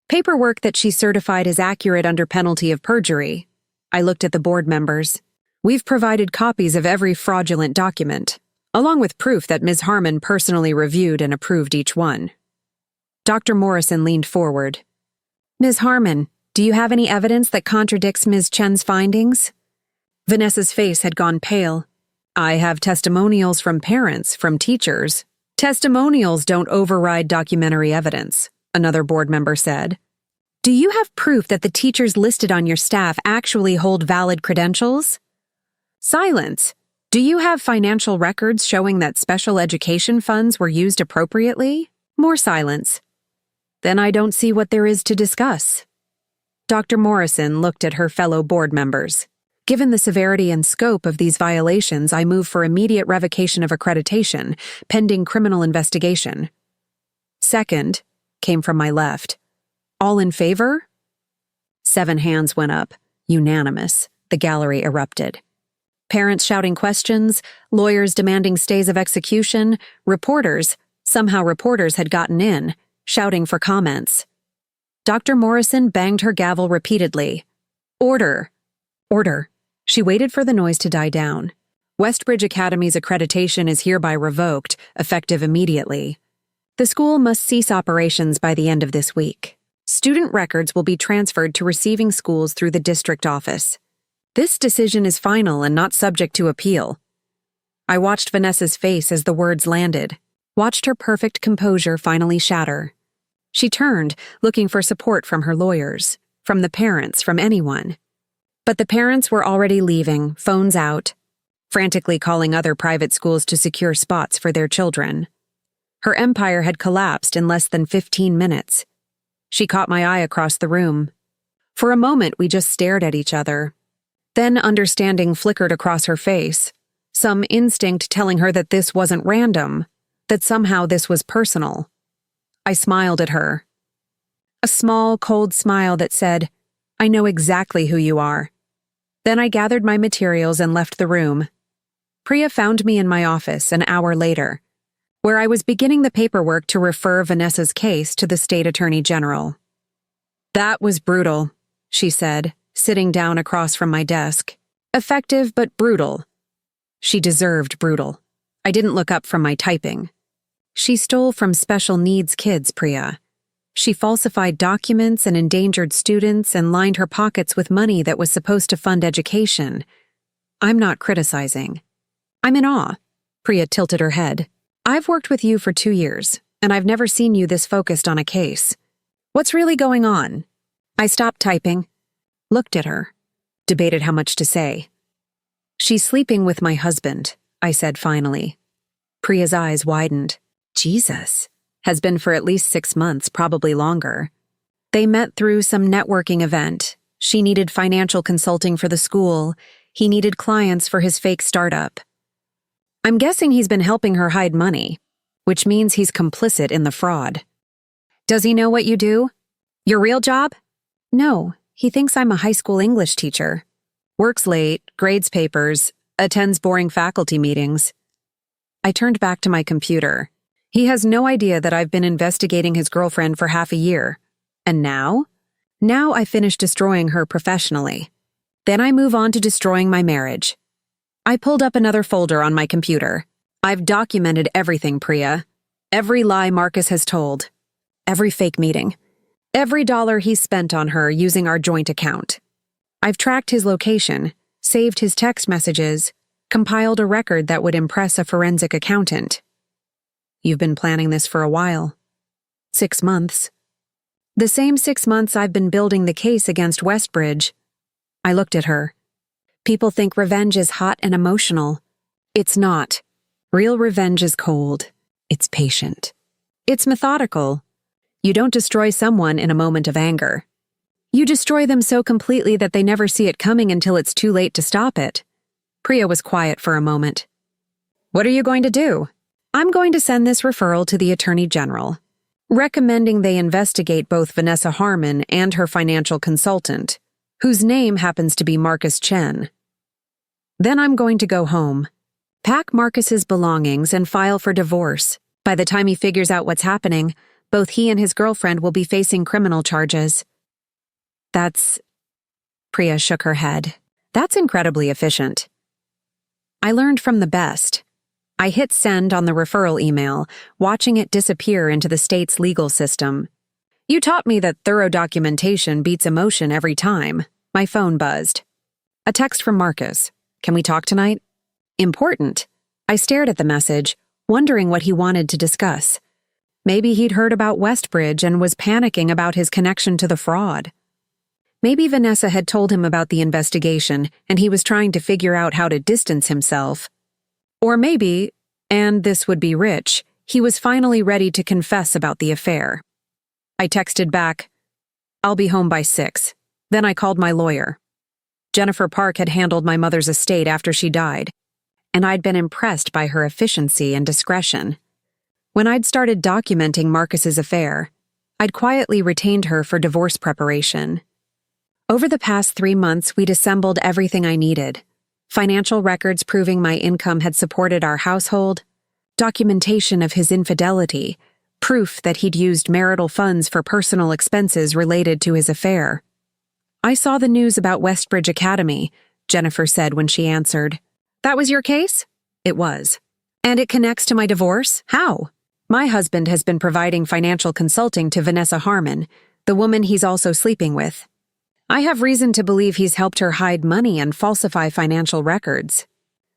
S1: Paperwork that she certified as accurate under penalty of perjury. I looked at the board members. We've provided copies of every fraudulent document, along with proof that Ms. Harmon personally reviewed and approved each one. Dr. Morrison leaned forward. Ms. Harmon, do you have any evidence that contradicts Ms. Chen's findings? Vanessa's face had gone pale. I have testimonials from parents, from teachers. Testimonials don't override documentary evidence, another board member said. Do you have proof that the teachers listed on your staff actually hold valid credentials? Silence. Do you have financial records showing that special education funds were used appropriately? More silence. Then I don't see what there is to discuss. Dr. Morrison looked at her fellow board members. Given the severity and scope of these violations, I move for immediate revocation of accreditation, pending criminal investigation. Second, came from my left. All in favor? 7 hands went up. Unanimous. The gallery erupted. Parents shouting questions, lawyers demanding stays of execution, reporters, somehow reporters had gotten in, shouting for comments. Dr. Morrison banged her gavel repeatedly. Order. Order. She waited for the noise to die down. Westbridge Academy's accreditation is hereby revoked, effective immediately. The school must cease operations by the end of this week. Student records will be transferred to receiving schools through the district office. This decision is final and not subject to appeal. I watched Vanessa's face as the words landed, watched her perfect composure finally shatter. She turned, looking for support from her lawyers, from the parents, from anyone. But the parents were already leaving, phones out, frantically calling other private schools to secure spots for their children. Her empire had collapsed in less than 15 minutes. She caught my eye across the room. For a moment, we just stared at each other. Then understanding flickered across her face, some instinct telling her that this wasn't random, that somehow this was personal. I smiled at her. A small, cold smile that said, "I know exactly who you are." Then I gathered my materials and left the room. Priya found me in my office an hour later, where I was beginning the paperwork to refer Vanessa's case to the state attorney general. "That was brutal," she said, sitting down across from my desk. "Effective but brutal." She deserved brutal. I didn't look up from my typing. She stole from special needs kids, Priya. She falsified documents and endangered students and lined her pockets with money that was supposed to fund education. I'm not criticizing. I'm in awe. Priya tilted her head. I've worked with you for 2 years, and I've never seen you this focused on a case. What's really going on? I stopped typing, looked at her, debated how much to say. She's sleeping with my husband, I said finally. Priya's eyes widened. Jesus. Has been for at least 6 months, probably longer. They met through some networking event. She needed financial consulting for the school. He needed clients for his fake startup. I'm guessing he's been helping her hide money, which means he's complicit in the fraud. Does he know what you do? Your real job? No, he thinks I'm a high school English teacher. Works late, grades papers, attends boring faculty meetings. I turned back to my computer. He has no idea that I've been investigating his girlfriend for half a year. And now? Now I finish destroying her professionally. Then I move on to destroying my marriage. I pulled up another folder on my computer. I've documented everything, Priya. Every lie Marcus has told. Every fake meeting. Every dollar he's spent on her using our joint account. I've tracked his location, saved his text messages, compiled a record that would impress a forensic accountant. You've been planning this for a while. 6 months. The same 6 months I've been building the case against Westbridge. I looked at her. People think revenge is hot and emotional. It's not. Real revenge is cold. It's patient. It's methodical. You don't destroy someone in a moment of anger. You destroy them so completely that they never see it coming until it's too late to stop it. Priya was quiet for a moment. What are you going to do? I'm going to send this referral to the Attorney General, recommending they investigate both Vanessa Harmon and her financial consultant, whose name happens to be Marcus Chen. Then I'm going to go home, pack Marcus's belongings and file for divorce. By the time he figures out what's happening, both he and his girlfriend will be facing criminal charges. Priya shook her head. That's incredibly efficient. I learned from the best. I hit send on the referral email, watching it disappear into the state's legal system. You taught me that thorough documentation beats emotion every time. My phone buzzed. A text from Marcus. Can we talk tonight? Important. I stared at the message, wondering what he wanted to discuss. Maybe he'd heard about Westbridge and was panicking about his connection to the fraud. Maybe Vanessa had told him about the investigation and he was trying to figure out how to distance himself. Or maybe, and this would be rich, he was finally ready to confess about the affair. I texted back, I'll be home by 6. Then I called my lawyer. Jennifer Park had handled my mother's estate after she died, and I'd been impressed by her efficiency and discretion. When I'd started documenting Marcus's affair, I'd quietly retained her for divorce preparation. Over the past 3 months, we'd assembled everything I needed: financial records proving my income had supported our household, documentation of his infidelity, proof that he'd used marital funds for personal expenses related to his affair. "I saw the news about Westbridge Academy," Jennifer said when she answered. "That was your case?" It was. "And it connects to my divorce? How?" "My husband has been providing financial consulting to Vanessa Harmon, the woman he's also sleeping with. I have reason to believe he's helped her hide money and falsify financial records.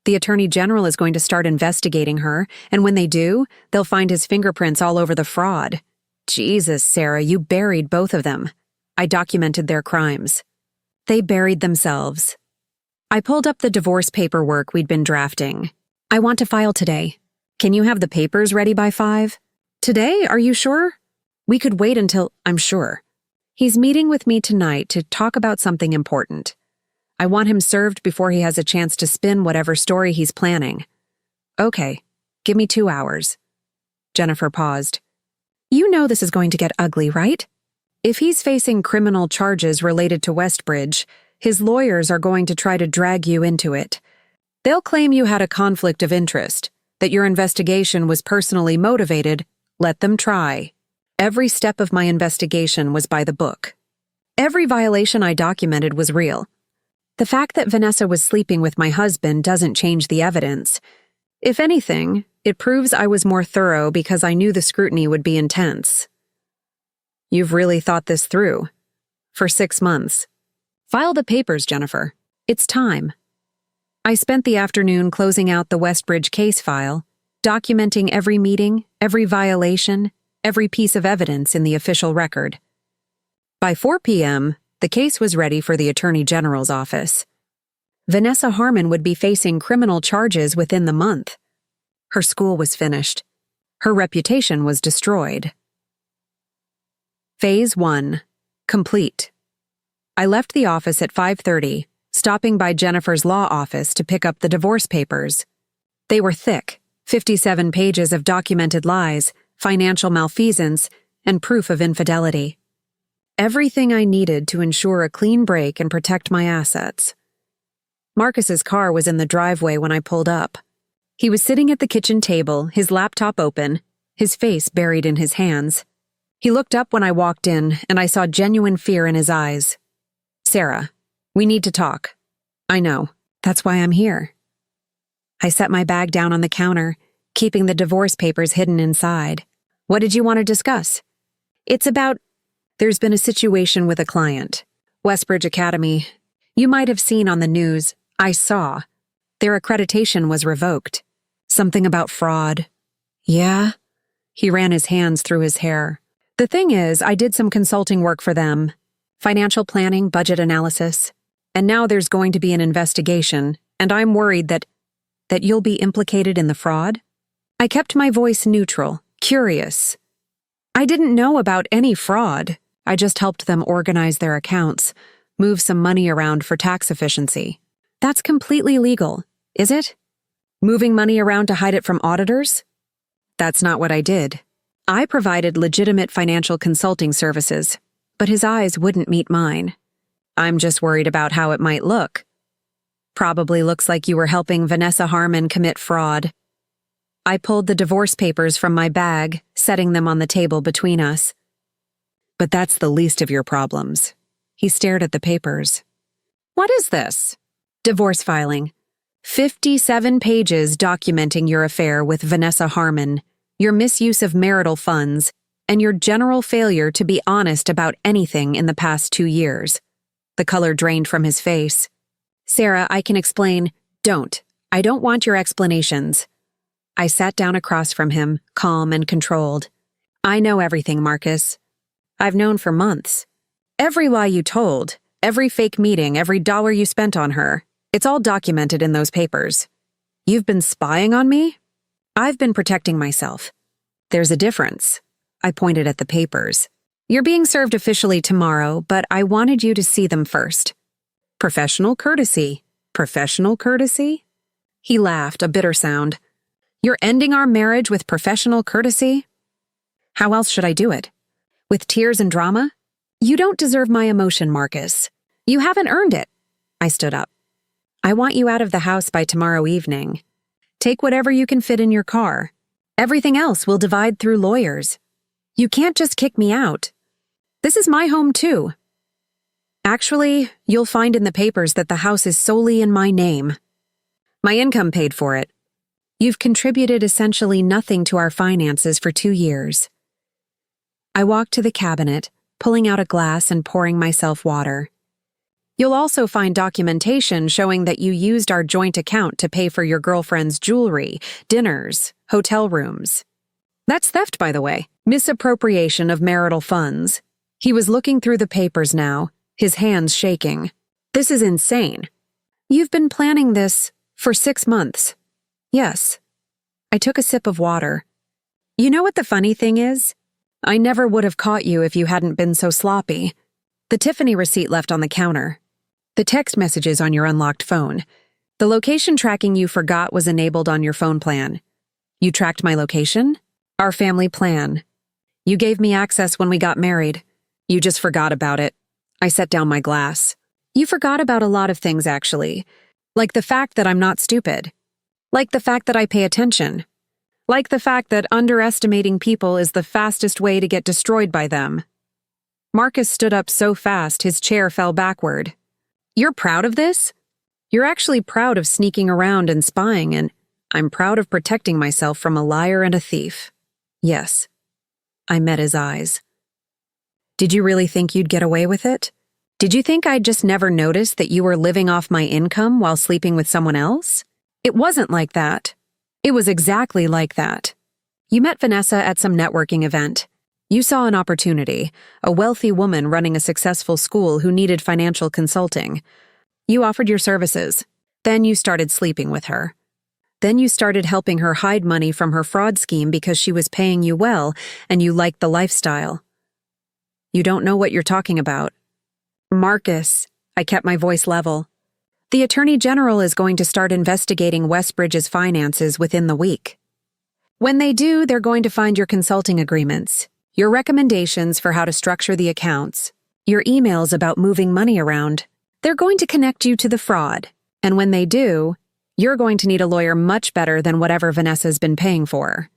S1: The Attorney General is going to start investigating her, and when they do, they'll find his fingerprints all over the fraud." "Jesus, Sarah, you buried both of them." "I documented their crimes." "They buried themselves." I pulled up the divorce paperwork we'd been drafting. "I want to file today. Can you have the papers ready by 5? "Today? Are you sure?" "We could wait until—" "I'm sure. He's meeting with me tonight to talk about something important. I want him served before he has a chance to spin whatever story he's planning." "Okay, give me 2 hours." Jennifer paused. "You know this is going to get ugly, right? If he's facing criminal charges related to Westbridge, his lawyers are going to try to drag you into it. They'll claim you had a conflict of interest, that your investigation was personally motivated. Let them try. Every step of my investigation was by the book. Every violation I documented was real. The fact that Vanessa was sleeping with my husband doesn't change the evidence. If anything, it proves I was more thorough because I knew the scrutiny would be intense." "You've really thought this through. For 6 months. File the papers, Jennifer. It's time." I spent the afternoon closing out the Westbridge case file, documenting every meeting, every violation, every piece of evidence in the official record. By 4 p.m., the case was ready for the Attorney General's office. Vanessa Harmon would be facing criminal charges within the month. Her school was finished. Her reputation was destroyed. Phase 1. Complete. I left the office at 5:30, stopping by Jennifer's law office to pick up the divorce papers. They were thick, 57 pages of documented lies, financial malfeasance, and proof of infidelity. Everything I needed to ensure a clean break and protect my assets. Marcus's car was in the driveway when I pulled up. He was sitting at the kitchen table, his laptop open, his face buried in his hands. He looked up when I walked in, and I saw genuine fear in his eyes. "Sarah, we need to talk." "I know. That's why I'm here." I set my bag down on the counter, keeping the divorce papers hidden inside. "What did you want to discuss?" "It's about— There's been a situation with a client. Westbridge Academy. You might have seen on the news. I saw. Their accreditation was revoked. Something about fraud." "Yeah?" He ran his hands through his hair. "The thing is, I did some consulting work for them. Financial planning, budget analysis. And now there's going to be an investigation, and I'm worried that you'll be implicated in the fraud." I kept my voice neutral, curious. "I didn't know about any fraud. I just helped them organize their accounts, move some money around for tax efficiency." "That's completely legal, is it? Moving money around to hide it from auditors?" "That's not what I did. I provided legitimate financial consulting services, but his eyes wouldn't meet mine. I'm just worried about how it might look." "Probably looks like you were helping Vanessa Harmon commit fraud." I pulled the divorce papers from my bag, setting them on the table between us. "But that's the least of your problems." He stared at the papers. "What is this?" "Divorce filing. 57 pages documenting your affair with Vanessa Harmon, your misuse of marital funds, and your general failure to be honest about anything in the past 2 years. The color drained from his face. "Sarah, I can explain." "Don't. I don't want your explanations." I sat down across from him, calm and controlled. "I know everything, Marcus. I've known for months. Every lie you told, every fake meeting, every dollar you spent on her, it's all documented in those papers. You've been spying on me? I've been protecting myself. There's a difference." I pointed at the papers. "You're being served officially tomorrow, but I wanted you to see them first." Professional courtesy. Professional courtesy? He laughed, a bitter sound. You're ending our marriage with professional courtesy? How else should I do it? With tears and drama? You don't deserve my emotion, Marcus. You haven't earned it. I stood up. I want you out of the house by tomorrow evening. Take whatever you can fit in your car. Everything else we'll divide through lawyers. You can't just kick me out. This is my home too. Actually, you'll find in the papers that the house is solely in my name. My income paid for it. You've contributed essentially nothing to our finances for 2 years. I walked to the cabinet, pulling out a glass and pouring myself water. You'll also find documentation showing that you used our joint account to pay for your girlfriend's jewelry, dinners, hotel rooms. That's theft, by the way. Misappropriation of marital funds. He was looking through the papers now, his hands shaking. This is insane. You've been planning this for 6 months. Yes. I took a sip of water. You know what the funny thing is? I never would have caught you if you hadn't been so sloppy. The Tiffany receipt left on the counter. The text messages on your unlocked phone. The location tracking you forgot was enabled on your phone plan. You tracked my location? Our family plan. You gave me access when we got married. You just forgot about it. I set down my glass. You forgot about a lot of things, actually. Like the fact that I'm not stupid. Like the fact that I pay attention. Like the fact that underestimating people is the fastest way to get destroyed by them. Marcus stood up so fast his chair fell backward. You're proud of this? You're actually proud of sneaking around and spying, and I'm proud of protecting myself from a liar and a thief. Yes. I met his eyes. Did you really think you'd get away with it? Did you think I'd just never noticed that you were living off my income while sleeping with someone else? It wasn't like that. It was exactly like that. You met Vanessa at some networking event. You saw an opportunity, a wealthy woman running a successful school who needed financial consulting. You offered your services. Then you started sleeping with her. Then you started helping her hide money from her fraud scheme because she was paying you well and you liked the lifestyle. You don't know what you're talking about. Marcus, I kept my voice level. The Attorney General is going to start investigating Westbridge's finances within the week. When they do, they're going to find your consulting agreements, your recommendations for how to structure the accounts, your emails about moving money around. They're going to connect you to the fraud, and when they do, you're going to need a lawyer much better than whatever Vanessa's been paying for.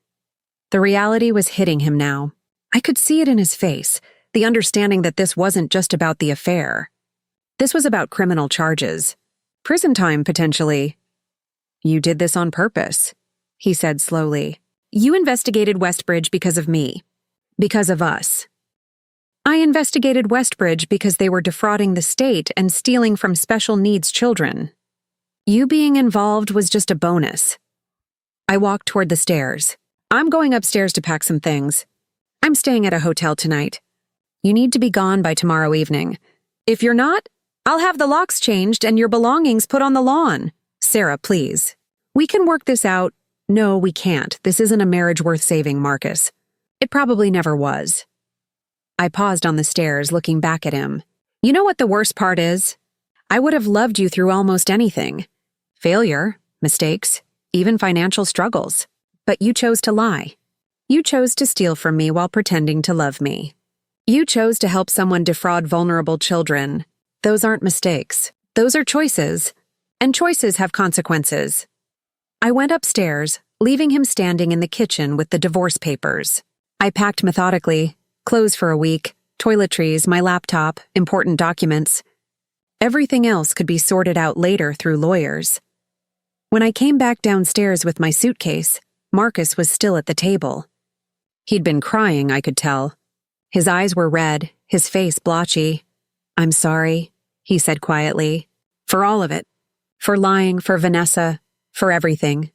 S1: The reality was hitting him now. I could see it in his face, the understanding that this wasn't just about the affair. This was about criminal charges. Prison time, potentially. You did this on purpose, he said slowly. You investigated Westbridge because of me. Because of us. I investigated Westbridge because they were defrauding the state and stealing from special needs children. You being involved was just a bonus. I walked toward the stairs. I'm going upstairs to pack some things. I'm staying at a hotel tonight. You need to be gone by tomorrow evening. If you're not, I'll have the locks changed and your belongings put on the lawn. Sarah, please. We can work this out. No, we can't. This isn't a marriage worth saving, Marcus. It probably never was. I paused on the stairs, looking back at him. You know what the worst part is? I would have loved you through almost anything. Failure, mistakes, even financial struggles. But you chose to lie. You chose to steal from me while pretending to love me. You chose to help someone defraud vulnerable children. Those aren't mistakes. Those are choices. And choices have consequences. I went upstairs, leaving him standing in the kitchen with the divorce papers. I packed methodically, clothes for a week, toiletries, my laptop, important documents. Everything else could be sorted out later through lawyers. When I came back downstairs with my suitcase, Marcus was still at the table. He'd been crying, I could tell. His eyes were red, his face blotchy. I'm sorry, he said quietly. For all of it. For lying, for Vanessa, for everything.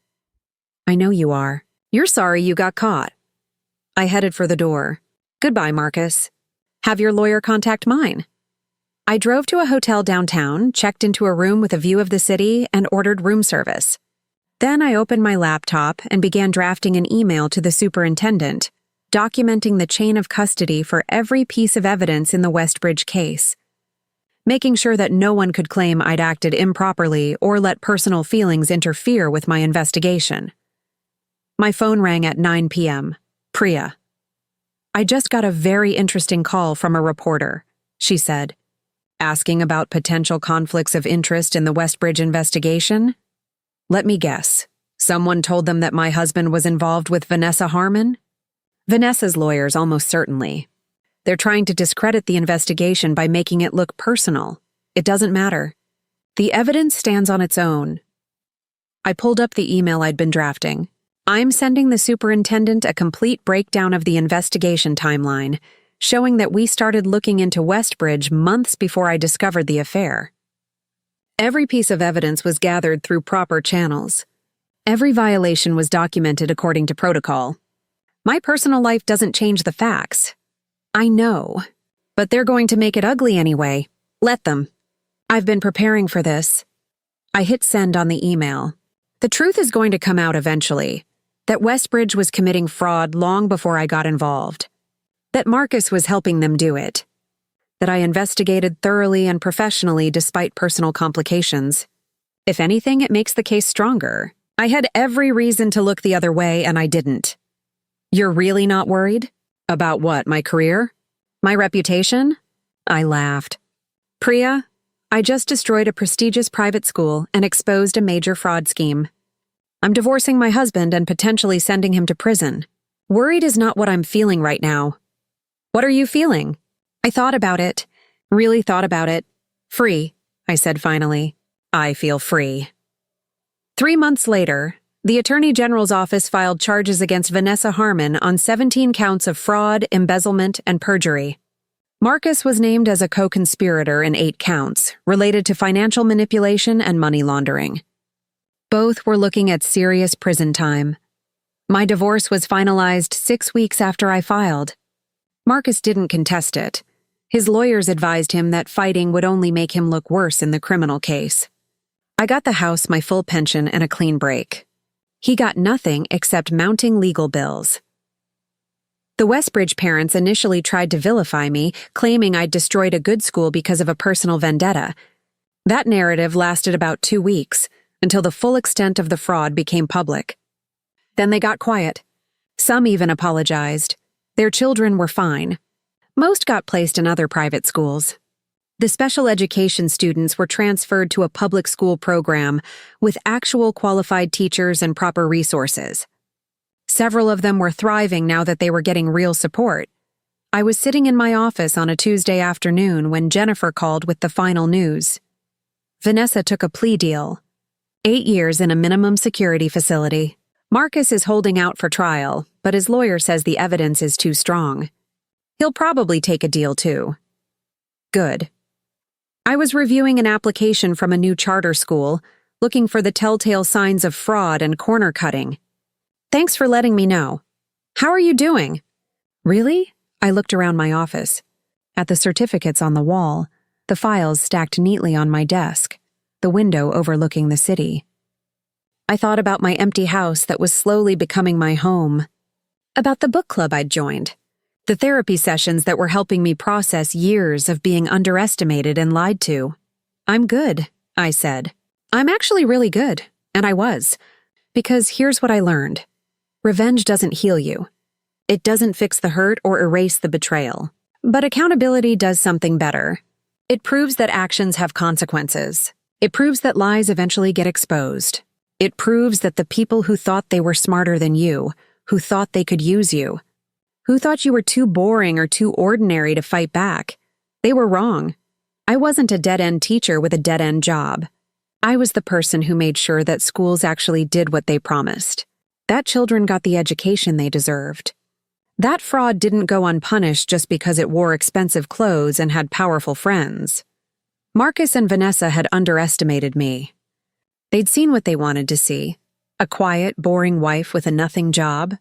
S1: I know you are. You're sorry you got caught. I headed for the door. Goodbye, Marcus. Have your lawyer contact mine. I drove to a hotel downtown, checked into a room with a view of the city, and ordered room service. Then I opened my laptop and began drafting an email to the superintendent, documenting the chain of custody for every piece of evidence in the Westbridge case. making sure that no one could claim I'd acted improperly or let personal feelings interfere with my investigation. My phone rang at 9 p.m. Priya. "I just got a very interesting call from a reporter," she said, asking about potential conflicts of interest in the Westbridge investigation. "Let me guess. Someone told them that my husband was involved with Vanessa Harmon?" "Vanessa's lawyers, almost certainly. They're trying to discredit the investigation by making it look personal. It doesn't matter. The evidence stands on its own." I pulled up the email I'd been drafting. "I'm sending the superintendent a complete breakdown of the investigation timeline, showing that we started looking into Westbridge months before I discovered the affair. Every piece of evidence was gathered through proper channels. Every violation was documented according to protocol. My personal life doesn't change the facts. I know, but they're going to make it ugly anyway. Let them. I've been preparing for this." I hit send on the email. The truth is going to come out eventually, that Westbridge was committing fraud long before I got involved. That Marcus was helping them do it. That I investigated thoroughly and professionally despite personal complications. If anything, it makes the case stronger. I had every reason to look the other way, and I didn't. "You're really not worried? About what, my career? My reputation?" I laughed. "Priya, I just destroyed a prestigious private school and exposed a major fraud scheme. I'm divorcing my husband and potentially sending him to prison. Worried is not what I'm feeling right now." "What are you feeling?" "I thought about it. Really thought about it. Free," I said finally. "I feel free." 3 months later, the Attorney General's office filed charges against Vanessa Harmon on 17 counts of fraud, embezzlement, and perjury. Marcus was named as a co-conspirator in 8 counts, related to financial manipulation and money laundering. Both were looking at serious prison time. My divorce was finalized 6 weeks after I filed. Marcus didn't contest it. His lawyers advised him that fighting would only make him look worse in the criminal case. I got the house, my full pension, and a clean break. He got nothing except mounting legal bills. The Westbridge parents initially tried to vilify me, claiming I'd destroyed a good school because of a personal vendetta. That narrative lasted about 2 weeks, until the full extent of the fraud became public. Then they got quiet. Some even apologized. Their children were fine. Most got placed in other private schools. The special education students were transferred to a public school program with actual qualified teachers and proper resources. Several of them were thriving now that they were getting real support. I was sitting in my office on a Tuesday afternoon when Jennifer called with the final news. Vanessa took a plea deal. 8 years in a minimum security facility. Marcus is holding out for trial, but his lawyer says the evidence is too strong. He'll probably take a deal too. Good. I was reviewing an application from a new charter school, looking for the telltale signs of fraud and corner cutting. "Thanks for letting me know. How are you doing?" "Really?" I looked around my office. At the certificates on the wall, the files stacked neatly on my desk, the window overlooking the city. I thought about my empty house that was slowly becoming my home. About the book club I'd joined. The therapy sessions that were helping me process years of being underestimated and lied to. "I'm good," I said. "I'm actually really good," and I was. Because here's what I learned. Revenge doesn't heal you. It doesn't fix the hurt or erase the betrayal. But accountability does something better. It proves that actions have consequences. It proves that lies eventually get exposed. It proves that the people who thought they were smarter than you, who thought they could use you, who thought you were too boring or too ordinary to fight back, they were wrong. I wasn't a dead-end teacher with a dead-end job. I was the person who made sure that schools actually did what they promised. That children got the education they deserved. That fraud didn't go unpunished just because it wore expensive clothes and had powerful friends. Marcus and Vanessa had underestimated me. They'd seen what they wanted to see, a quiet, boring wife with a nothing job.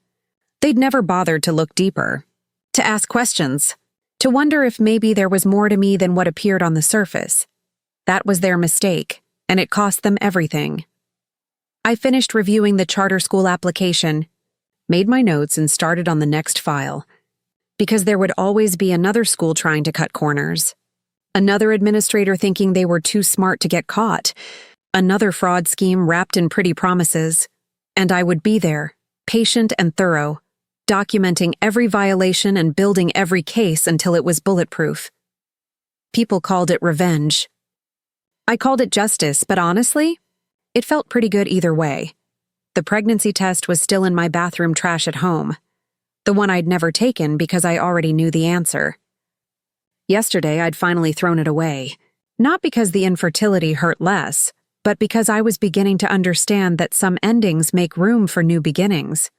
S1: They'd never bothered to look deeper, to ask questions, to wonder if maybe there was more to me than what appeared on the surface. That was their mistake, and it cost them everything. I finished reviewing the charter school application, made my notes, and started on the next file, because there would always be another school trying to cut corners. Another administrator thinking they were too smart to get caught. Another fraud scheme wrapped in pretty promises. And I would be there, patient and thorough, documenting every violation and building every case until it was bulletproof. People called it revenge. I called it justice, but honestly, it felt pretty good either way. The pregnancy test was still in my bathroom trash at home. The one I'd never taken because I already knew the answer. Yesterday, I'd finally thrown it away. Not because the infertility hurt less, but because I was beginning to understand that some endings make room for new beginnings.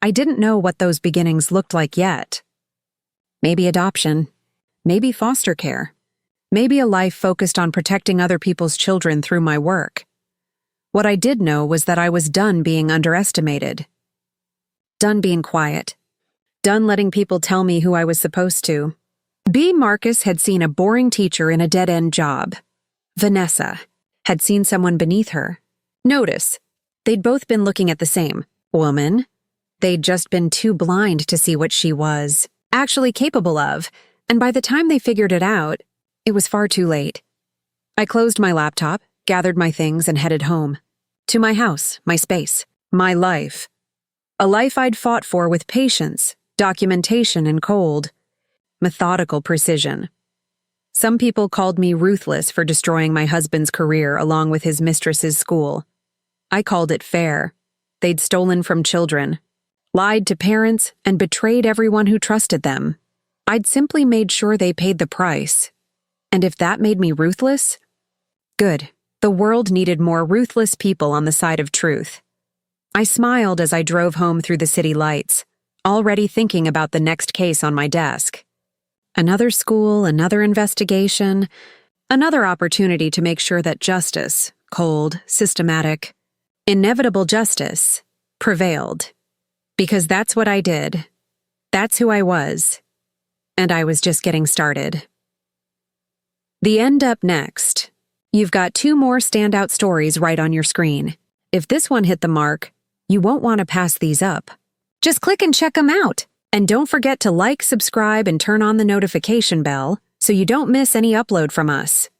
S1: I didn't know what those beginnings looked like yet. Maybe adoption. Maybe foster care. Maybe a life focused on protecting other people's children through my work. What I did know was that I was done being underestimated. Done being quiet. Done letting people tell me who I was supposed to. B. Marcus had seen a boring teacher in a dead-end job. Vanessa had seen someone beneath her. Notice, they'd both been looking at the same woman. They'd just been too blind to see what she was actually capable of, and by the time they figured it out, it was far too late. I closed my laptop, gathered my things, and headed home. To my house, my space, my life. A life I'd fought for with patience, documentation, and cold. Methodical precision. Some people called me ruthless for destroying my husband's career along with his mistress's school. I called it fair. They'd stolen from children, lied to parents, and betrayed everyone who trusted them. I'd simply made sure they paid the price. And if that made me ruthless, good. The world needed more ruthless people on the side of truth. I smiled as I drove home through the city lights, already thinking about the next case on my desk. Another school, another investigation, another opportunity to make sure that justice, cold, systematic, inevitable justice, prevailed. Because that's what I did. That's who I was. And I was just getting started. The end up next. You've got 2 more standout stories right on your screen. If this one hit the mark, you won't want to pass these up. Just click and check them out. And don't forget to like, subscribe, and turn on the notification bell so you don't miss any upload from us.